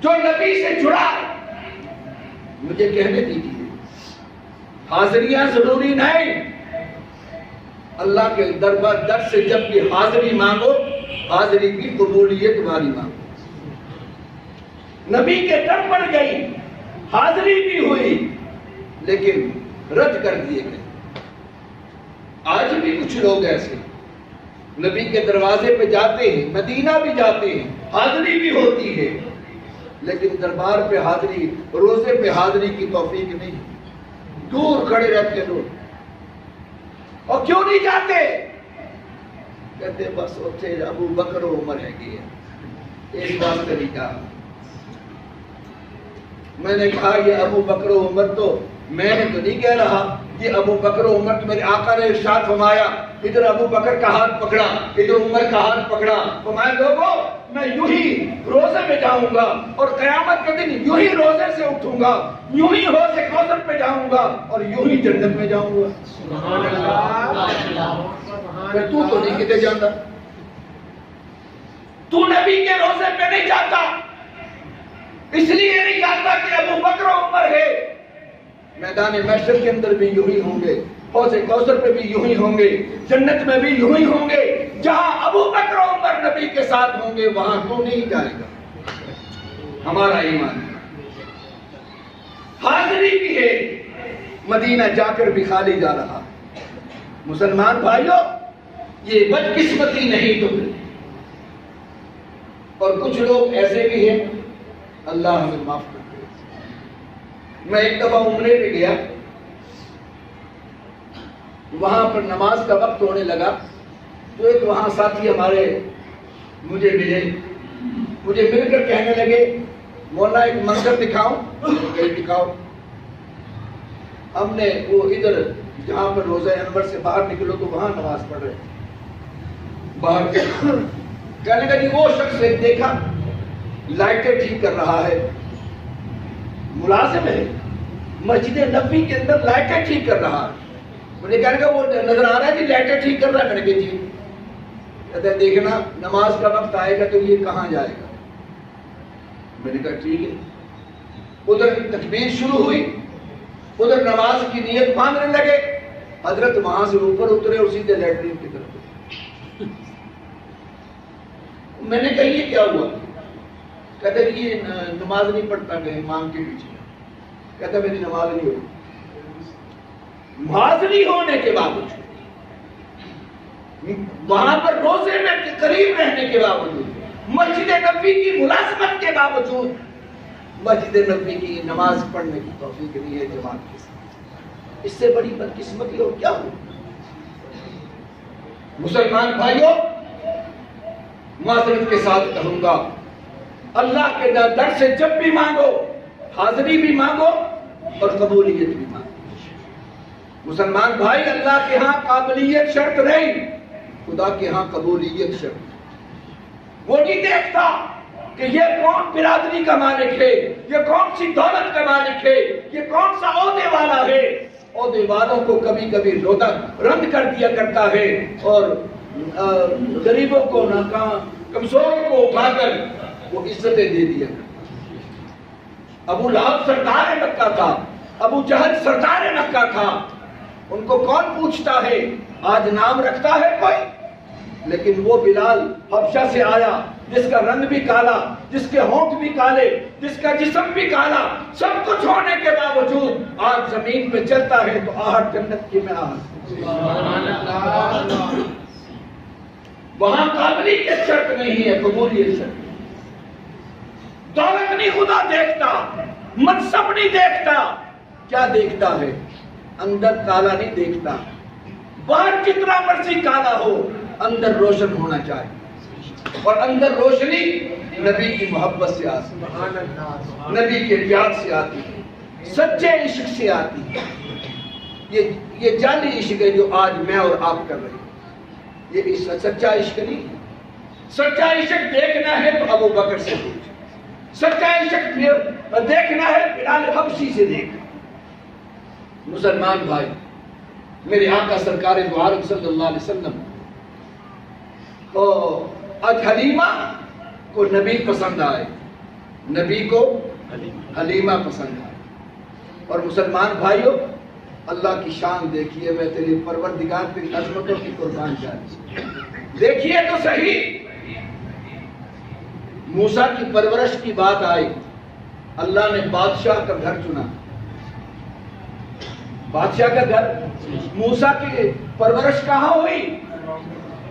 جو نبی سے جڑا. مجھے کہنے دیجیے, حاضریاں ضروری نہیں. اللہ کے در سے جب بھی حاضری مانگو, حاضری کی قبولیت تمہاری مانگو. نبی کے در پر گئی, حاضری بھی ہوئی لیکن رد کر دیے گئے. آج بھی کچھ لوگ ایسے نبی کے دروازے پہ جاتے ہیں, مدینہ بھی جاتے ہیں, حاضری بھی ہوتی ہے لیکن دربار پہ حاضری, روزے پہ حاضری کی توفیق نہیں. دور کھڑے رہتے لوگ. اور کیوں نہیں جاتے؟ کہتے بس اتھے ابو بکر و عمر ہے گئے. اس بات کا نہیں کہا. میں نے کہا یہ ابو بکر و عمر تو میں نے تو نہیں کہہ رہا, یہ ابو بکر و عمر تو میرے آقا نے ارشاد فرمایا, ادھر ابو بکر کا ہاتھ پکڑا, ادھر عمر کا ہاتھ پکڑا. فرمایا لوگوں میں یوں ہی روزے میں جاؤں گا اور قیامت کے دن یوں ہی روزے سے اٹھوں گا, یوں ہی حوض کوثر پہ جاؤں گا اور یوں ہی جنت میں جاؤں گا. سبحان اللہ. تو نہیں کتے جاتا, تو نبی کے روزے پہ نہیں جاتا, اس لیے نہیں جاتا کہ ابو بکر و عمر ہے. میدان محشر کے اندر بھی یوں ہی ہوں گے, حوض کوثر پہ بھی یوں ہی ہوں گے, جنت میں بھی یوں ہی ہوں گے. جہاں ابو بکر و عمر نبی کے ساتھ ہوں گے وہاں تو نہیں جائے گا. ہمارا ایمان ہے. حاضری بھی ہے, مدینہ جا کر بھی خالی جا رہا. مسلمان بھائیوں, یہ بدقسمتی نہیں تو پھر. اور کچھ لوگ ایسے بھی ہیں, اللہ ہمیں معاف کر دے. میں ایک دفعہ عمرے پہ گیا, وہاں پر نماز کا وقت ہونے لگا تو ایک وہاں ساتھی ہمارے مجھے ملے, مجھے مل کر کہنے لگے مولانا ایک منظر دکھاؤں. دکھاؤ. ہم نے وہ ادھر جہاں پر روزہ انور سے باہر نکلو تو وہاں نماز پڑھ رہے باہر. کہنے لگا جی وہ شخص ایک دیکھا لائٹیں ٹھیک کر رہا ہے, ملازم ہے, مسجد نبوی کے اندر لائٹیں ٹھیک کر رہا ہے. مجھے کہنے لگا وہ نظر آ رہا ہے کہ لائٹیں ٹھیک کر رہا ہے. میں نے کہا جی. کہتا ہے دیکھنا نماز کا وقت آئے گا تو یہ کہاں جائے گا. میں نے کہا ٹھیک ہے. ادھر تکبیر شروع ہوئی, ادھر نماز کی نیت باندھنے لگے. حضرت وہاں سے اوپر اترے اور سیدھے لیٹرین کی طرف. میں نے کہا یہ کیا ہوا؟ کہتا ہے یہ نماز نہیں پڑھتا کہ امام کے پیچھے. کہتا میری نماز نہیں ہوئی. حاضری ہونے کے باوجود، وہاں پر روزے میں قریب رہنے کے باوجود، مسجد نبوی کی ملازمت کے باوجود مسجد نبوی کی نماز پڑھنے کی توفیق نہیں ہے جماعت کے ساتھ. اس سے بڑی بدقسمتی اور کیا ہو؟ مسلمان بھائیوں، معذرت کے ساتھ کہوں گا، اللہ کے در سے جب بھی مانگو حاضری بھی مانگو اور قبولیت بھی مانگو. مسلمان بھائی، اللہ کے ہاں قابلیت شرط نہیں، خدا کے ہاں قبولیت شرط. وہ نہیں دیکھتا کہ یہ کون برادری کا مالک ہے، یہ کون سی دولت کا مالک ہے، یہ کون سا عہدے والا ہے. عہدے والوں کو کبھی کبھی رد کر دیا کرتا ہے اور غریبوں کو کمزوروں کو اٹھا کر وہ عزتیں دے دیا کرتا. ابو لہب سردار مکہ تھا، ابو جہل سردار مکہ تھا، ان کو کون پوچھتا ہے؟ آج نام رکھتا ہے کوئی؟ لیکن وہ بلال حبشہ سے آیا، جس کا رنگ بھی کالا، جس کے ہونٹ بھی کالے، جس کا جسم بھی کالا، سب کچھ ہونے کے باوجود آج زمین پہ چلتا ہے تو آہٹ جنت کی میں آہٹ. وہاں قابلیت شرط نہیں ہے، قبولیت شرط. دولت نہیں خدا دیکھتا، منصب نہیں دیکھتا. کیا دیکھتا ہے؟ اندر کالا نہیں دیکھتا. باہر جتنا مرضی کالا ہو، اندر روشن ہونا چاہیے. اور اندر روشنی نبی کی محبت سے آتی ہے، نبی کے پیار سے آتی ہے، سچے عشق سے آتی ہے. یہ جعلی عشق ہے جو آج میں اور آپ کر رہے ہیں. یہ سچا عشق نہیں. سچا عشق دیکھنا ہے تو ابو بکر سے دیکھ، سچا عشق دیکھنا ہے بلال حبشی سے دیکھ. مسلمان بھائی، میرے آقا سرکار دو عالم صلی اللہ علیہ وسلم آج حلیمہ کو نبی پسند آئے، نبی کو حلیمہ پسند آئے. اور مسلمان بھائیوں، اللہ کی شان دیکھیے. میں تیرے پروردگار کی عظمتوں کی قربان جاتی. دیکھیے تو صحیح، موسیٰ کی پرورش کی بات آئی، اللہ نے بادشاہ کا گھر چنا. بادشاہ کا گھر، موسیٰ کی پرورش کہاں ہوئی؟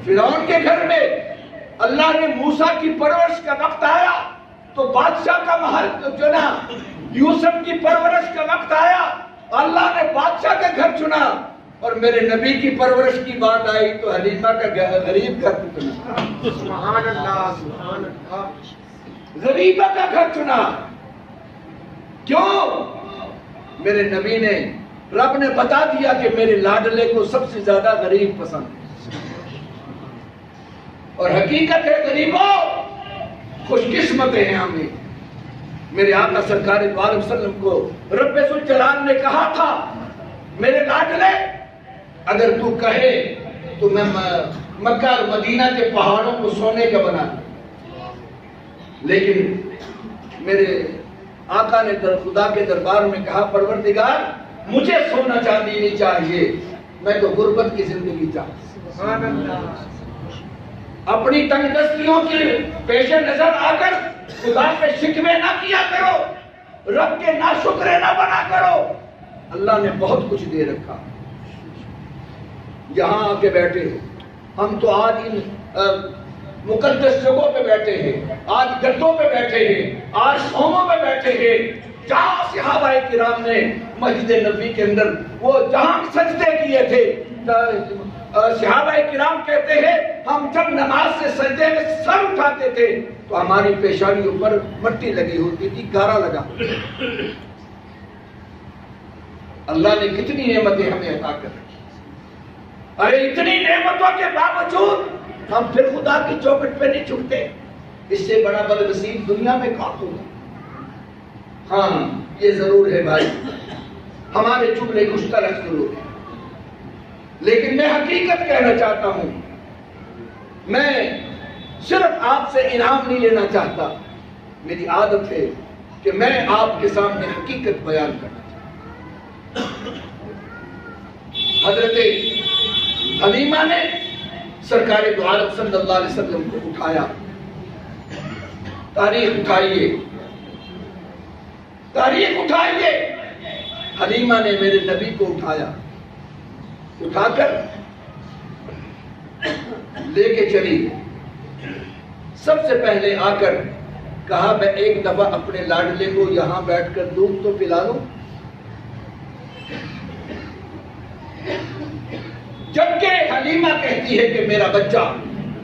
فرعون کے گھر میں. اللہ نے موسیٰ کی پرورش کا وقت آیا تو بادشاہ کا محل چنا. یوسف کی پرورش کا وقت آیا، اللہ نے بادشاہ کا گھر چنا. اور میرے نبی کی پرورش کی بات آئی تو حلیمہ کا غریب گھر چنا. سبحان اللہ، سبحان اللہ. غریبہ کا گھر چنا. کیوں؟ میرے نبی نے، رب نے بتا دیا کہ میرے لاڈلے کو سب سے زیادہ غریب پسند ہے. اور حقیقت ہے غریبوں، خوش قسمت ہیں ہمیں. میرے آقا سرکار دو عالم وسلم کو رب ذوالجلال نے کہا تھا، میرے لاڈلے اگر تو کہے تو میں مکہ اور مدینہ کے پہاڑوں کو سونے کا بنا دوں. لیکن میرے آقا نے خدا کے دربار میں کہا، پروردگار مجھے سونا چاندی نہیں چاہیے، میں تو غربت کی زندگی چاہتا ہوں. اپنی تنگ دستیوں کے پیش نظر آ کر خدا پہ شکوے نہ کیا کرو، رب کے ناشکرے نہ بنا کرو. اللہ نے بہت کچھ دے رکھا. یہاں آ کے بیٹھے ہیں ہم، تو آج ان مقدس جگہوں پہ بیٹھے ہیں، آج گدوں پہ بیٹھے ہیں، آج سوموں پہ بیٹھے ہیں. جہاں صحابہ کرام نے مسجد نبوی کے اندر وہ جہاں سجدے کیے تھے، صحابہ کرام کہتے ہیں ہم جب نماز سے سجدے میں سر اٹھاتے تھے تو ہماری پیشانیوں پر مٹی لگی ہوتی تھی، گارا لگا. اللہ نے کتنی نعمتیں ہمیں عطا کر رکھی. ارے اتنی نعمتوں کے باوجود ہم پھر خدا کی چوکھٹ پہ نہیں جھکتے. اس سے بڑا بدنصیب دنیا میں کون ہوگا؟ ہاں یہ ضرور ہے بھائی، ہمارے جملے مشترک ضرور ہے. لیکن میں حقیقت کہنا چاہتا ہوں، میں صرف آپ سے انعام نہیں لینا چاہتا. میری عادت ہے کہ میں آپ کے سامنے حقیقت بیان کرنا چاہتا ہوں. حضرت حلیمہ نے سرکار دو عالم صلی اللہ علیہ وسلم کو اٹھایا. تاریخ اٹھائیے، تاریخ اٹھائیے. حلیمہ نے میرے نبی کو اٹھایا. اٹھا کر لے کے چلی. سب سے پہلے آ کر کہا میں ایک دفعہ اپنے لاڈلے کو یہاں بیٹھ کر دودھ تو پلا لوں. جبکہ حلیمہ کہتی ہے کہ میرا بچہ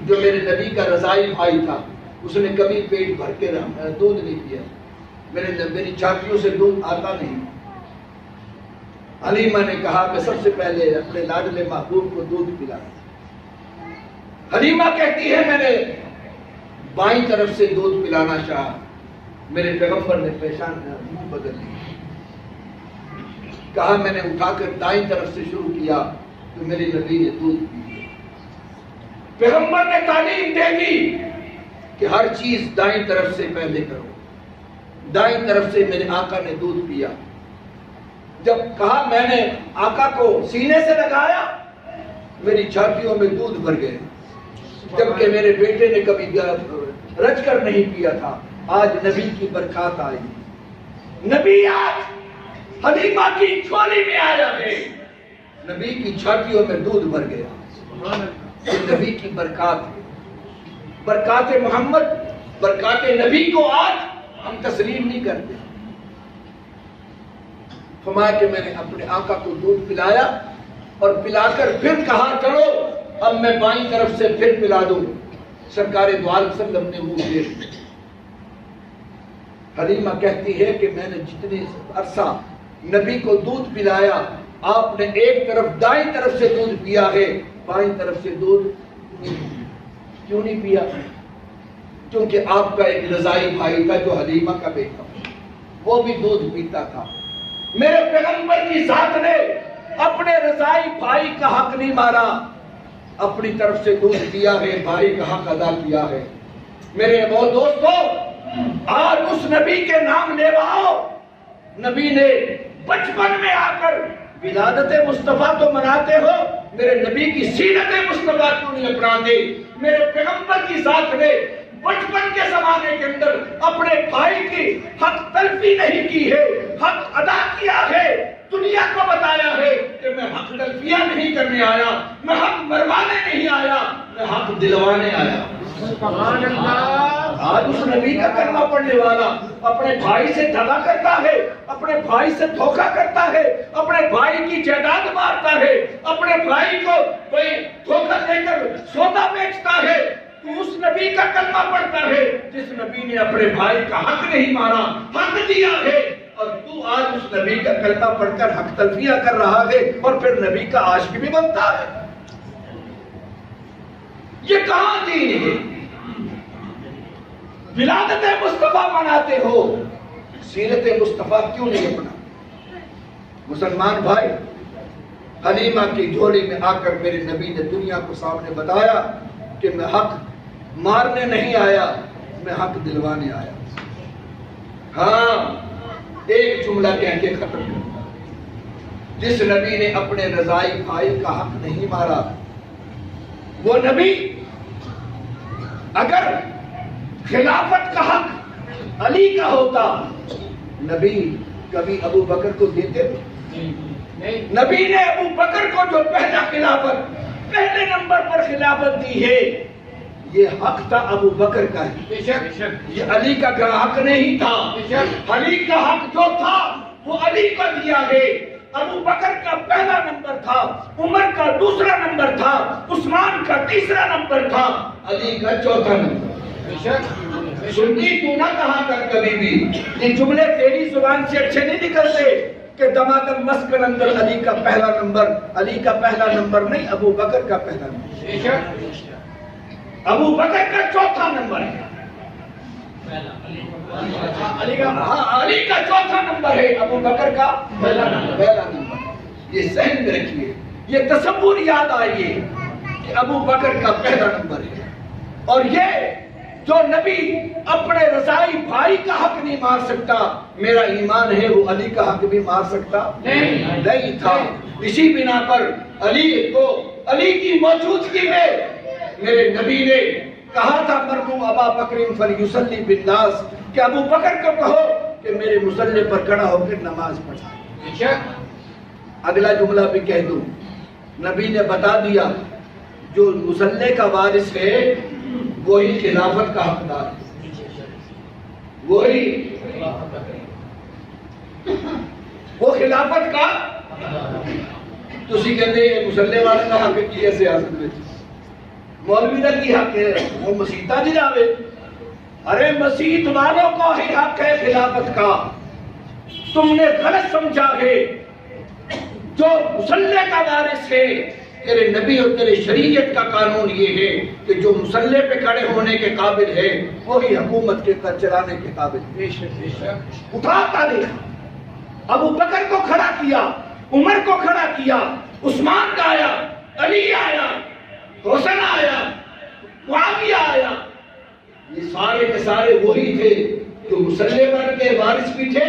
جو میرے نبی کا رضائی بھائی تھا اس نے کبھی پیٹ بھر کے دودھ نہیں پیا. میری چھاتیوں سے دودھ آتا نہیں. حلیمہ نے کہا کہ سب سے پہلے اپنے لاڈلے محبوب کو دودھ پلا. حلیمہ کہتی ہے میں نے بائیں طرف سے دودھ پلانا چاہا. میرے پیغمبر نے پیشان منہ بدل لی. کہا میں نے اٹھا کر دائیں طرف سے شروع کیا تو میرے نبی نے دودھ پی. پیغمبر نے تعلیم دے دی کہ ہر چیز دائیں طرف سے پہلے کرو. دائیں طرف سے میرے آقا نے دودھ پیا. جب کہا میں نے آقا کو سینے سے لگایا میری چھاتیوں میں دودھ بھر گئے. جبکہ میرے بیٹے نے کبھی رچ کر نہیں پیا تھا. آج نبی کی برکات آئی. نبی آج حلیمہ کی جھولی میں آیا ہے. نبی کی چھاتیوں میں دودھ بھر گیا. نبی کی برکات ہے. برکات محمد برکات نبی کو آج ہم تسلیم نہیں کرتے. فرمایا کہ میں نے اپنے آقا کو دودھ پلایا اور پلا کر پھر کہا چلو اب میں بائیں طرف سے پھر پلا دوں. سرکار دو عالم صلی اللہ علیہ وسلم نے منہ پھیر دیا. حلیمہ کہتی ہے کہ میں نے جتنے عرصہ نبی کو دودھ پلایا آپ نے ایک طرف دائیں طرف سے دودھ پیا ہے بائیں طرف سے دودھ کیوں نہیں پیا؟ کیونکہ آپ کا ایک رضائی بھائی تھا جو حلیمہ کا بیٹا وہ بھی دودھ پیتا تھا. میرے پیغمبر کی ذات نے اپنے رضائی بھائی کا حق نہیں مارا. اپنی طرف سے دودھ دیا ہے بھائی کا حق ادا کیا ہے. میرے وہ دوستو آج اس نبی کے نام لیواؤ. نبی نے بچپن میں آ کر ولادت مصطفیٰ تو مناتے ہو میرے نبی کی سیرت مصطفیٰ کیوں نہیں اپناتے؟ میرے پیغمبر کی ذات نے بچپن کے زمانے کے اندر اپنے بھائی کی حق تلفی نہیں کی ہے حق ادا کیا ہے. دنیا کو بتایا ہے کہ میں حق تلفیہ نہیں کرنے آیا میں حق مروانے نہیں آیا میں حق دلوانے آیا. سبحان اللہ. آج اس نبی کا کلمہ پڑھنے والا اپنے بھائی سے دھوکا کرتا ہے اپنے بھائی سے دھوکا کرتا ہے اپنے بھائی کی جائیداد مارتا ہے اپنے بھائی کو کوئی دھوکا دے کر سودا بیچتا ہے. تو اس نبی کا کلمہ پڑھتا ہے جس نبی نے اپنے بھائی کا حق نہیں مارا حق دیا ہے اور تو آج اس نبی کا کلمہ پڑھ کر حق تلفیہ کر رہا ہے اور پھر نبی کا عاشق بھی بنتا ہے. یہ کہاں دین ہے؟ ولادت مصطفیٰ مناتے ہو سیرت مصطفیٰ کیوں نہیں اپنا؟ مسلمان بھائی حلیمہ کی جھولی میں آ کر میرے نبی نے دنیا کو سامنے بتایا کہ میں حق مارنے نہیں آیا میں حق دلوانے آیا. ہاں ایک جملہ کہہ کے ختم کرتا. جس نبی نے اپنے رضائی بھائی کا حق نہیں مارا وہ نبی اگر خلافت کا حق علی کا ہوتا نبی کبھی ابو بکر کو دیتے تھے؟ نبی نے ابو بکر کو جو پہلا خلافت پہلے نمبر پر خلافت دی ہے یہ حق تھا ابو بکر کا ہی. یہ علی کا حق نہیں تھا. علی کا حق جو تھا وہ علی کو دیا ہے. ابو بکر کا پہلا نمبر تھا عمر کا دوسرا نمبر تھا عثمان کا تیسرا نمبر تھا علی کا چوتھا نمبر. سنی تو نہ کہا کر کبھی بھی یہ جملے تیری زبان سے اچھے نہیں نکلتے کہ دمادم مسکن اندر علی کا پہلا نمبر علی کا پہلا نمبر نہیں ابو بکر کا پہلا نمبر. ابو بکر کا چوتھا نمبر ہے علی کا چوتھا نمبر ہے ابو بکر کا پہلا نمبر. یہ ذہن میں رکھیے یہ تصور یاد آئیے کہ ابو بکر کا پہلا نمبر ہے. اور یہ جو نبی اپنے رضائی بھائی کا حق نہیں مار سکتا میرا ایمان ہے وہ علی کا حق بھی مار سکتا نہیں تھا. اسی بنا پر علی کی موجودگی میں میرے نبی نے کہا تھا مرمو ابا بکر فلیصلی بالناس کہ ابو بکر کو کہو کہ میرے مصلی پر کھڑا ہو کر نماز پڑھائے. اگلا جملہ بھی کہہ دوں نبی نے بتا دیا جو مصلی کا وارث ہے وہی خلافت کا حقدار ہے، وہی وہ خلافت کا تسی کہتے ہیں مصلی والے کا حق کی ہے سیاست میں، مولوی دا کی حق ہے وہ مسیحتا دی جاوے، ارے مسیحت والوں کو ہی حق ہے خلافت کا، تم نے غلط سمجھا ہے، جو مصلی کا وارث ہے تیرے نبی اور تیرے شریعت کا قانون یہ ہے کہ جو مصلی پہ کھڑے ہونے کے قابل ہے وہی حکومت کے چلانے کے قابل ہے۔ اٹھاتا دیکھا، ابو بکر کو کھڑا کیا، عمر کو کھڑا کیا، عثمان کا آیا، علی آیا، حسن آیا، معاویہ آیا، یہ سارے کے سارے وہی تھے جو مصلی پر کے وارث بھی تھے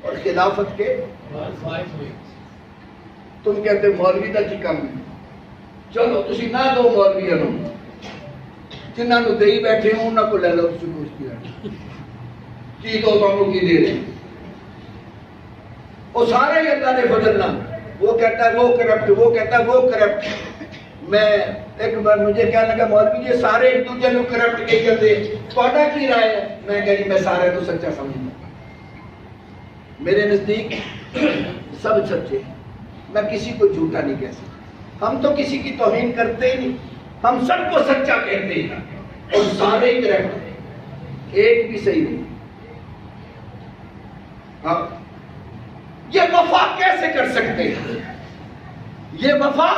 اور خلافت کے تم کہتے مولوی دا کی کم ہے، چلو تسی نہ دو مولوی نو جنہاں نو دئی بیٹھے ہوں انہاں کو لے لو تسی پوچھتی رہے کی تو تمہوں کی دے رہے وہ سارے ہی اللہ نے فضل نہ، وہ کہتا ہے وہ کرپٹ، وہ کہتا ہے وہ کرپٹ۔ میں ایک بار مجھے کہنے لگا مولوی یہ سارے ایک دوسرے کو کرپٹ کے کرتے تھوڑا کی رائے ہے؟ میں کہا میں سارے تو سچا سمجھتا، میرے نزدیک سب سچے ہیں، میں کسی کو جھوٹا نہیں کہہ سکتا، ہم تو کسی کی توہین کرتے ہی نہیں، ہم سب کو سچا کہتے ہیں اور سارے ہی کرپٹ ہیں، ایک بھی صحیح نہیں۔ ہاں یہ وفا کیسے کر سکتے ہیں؟ یہ وفا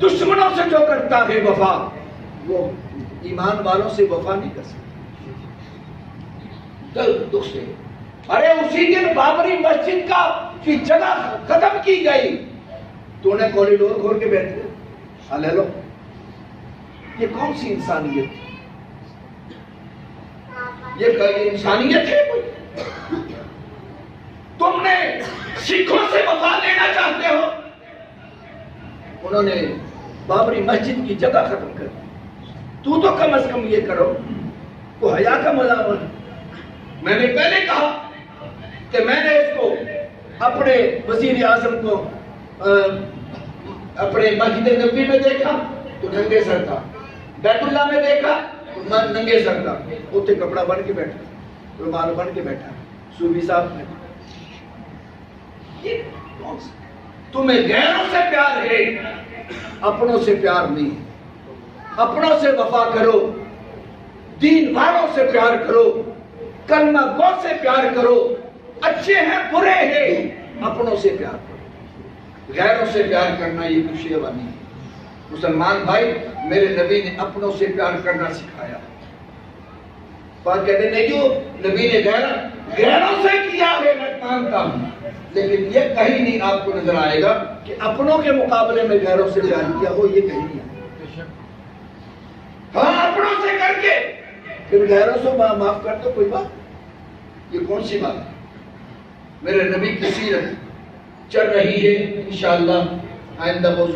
دشمنوں سے جو کرتا ہے وفا وہ ایمان والوں سے وفا نہیں کر سکتا، دل دکھ سے۔ ارے اسی دن بابری مسجد کی جگہ ختم کی گئی، تو نے کوریڈور کھول کے بیٹھ گئے، لے لو، یہ کون سی انسانیت ہے؟ یہ انسانیت ہے کوئی؟ تم نے سکھوں سے وفا لینا چاہتے ہو، انہوں نے بابری مسجد کی جگہ ختم کر دی، تو کم از کم یہ کرو، وہ حیا کا ملامت۔ میں نے پہلے کہا کہ میں نے اس کو اپنے وزیر اعظم کو اپنے مسجد نبوی میں دیکھا تو ننگے سر تھا، بیت اللہ میں دیکھا تو ننگے سر تھا، اتنے کپڑا بن کے بیٹھا، رومال بن کے بیٹھا، صوفی صاحب نے۔ تمہیں غیروں سے پیار ہے، اپنوں سے پیار نہیں، اپنوں سے وفا کرو، دین والوں سے پیار کرو، کلمہ گو سے پیار کرو، اچھے ہیں برے ہیں اپنوں سے پیار کرو، غیروں سے پیار کرنا یہ کچھ یہ نہیں ہے۔ مسلمان بھائی میرے نبی نے اپنوں سے پیار کرنا سکھایا، بات کہتے نہیں جو نبی نے غیروں سے کیا ہے میں مانتا ہوں، لیکن یہ کہیں نہیں آپ کو نظر آئے گا کہ اپنوں کے مقابلے میں غیروں سے پیار کیا ہو، یہ کہیں نہیں آئے۔ ہاں اپنوں سے کر کے پھر غیروں سے معاف کر دو، کوئی بات، یہ کون سی بات ہے؟ میرے نبی کی سیرت چل رہی ہے، انشاءاللہ آئندہ موضوع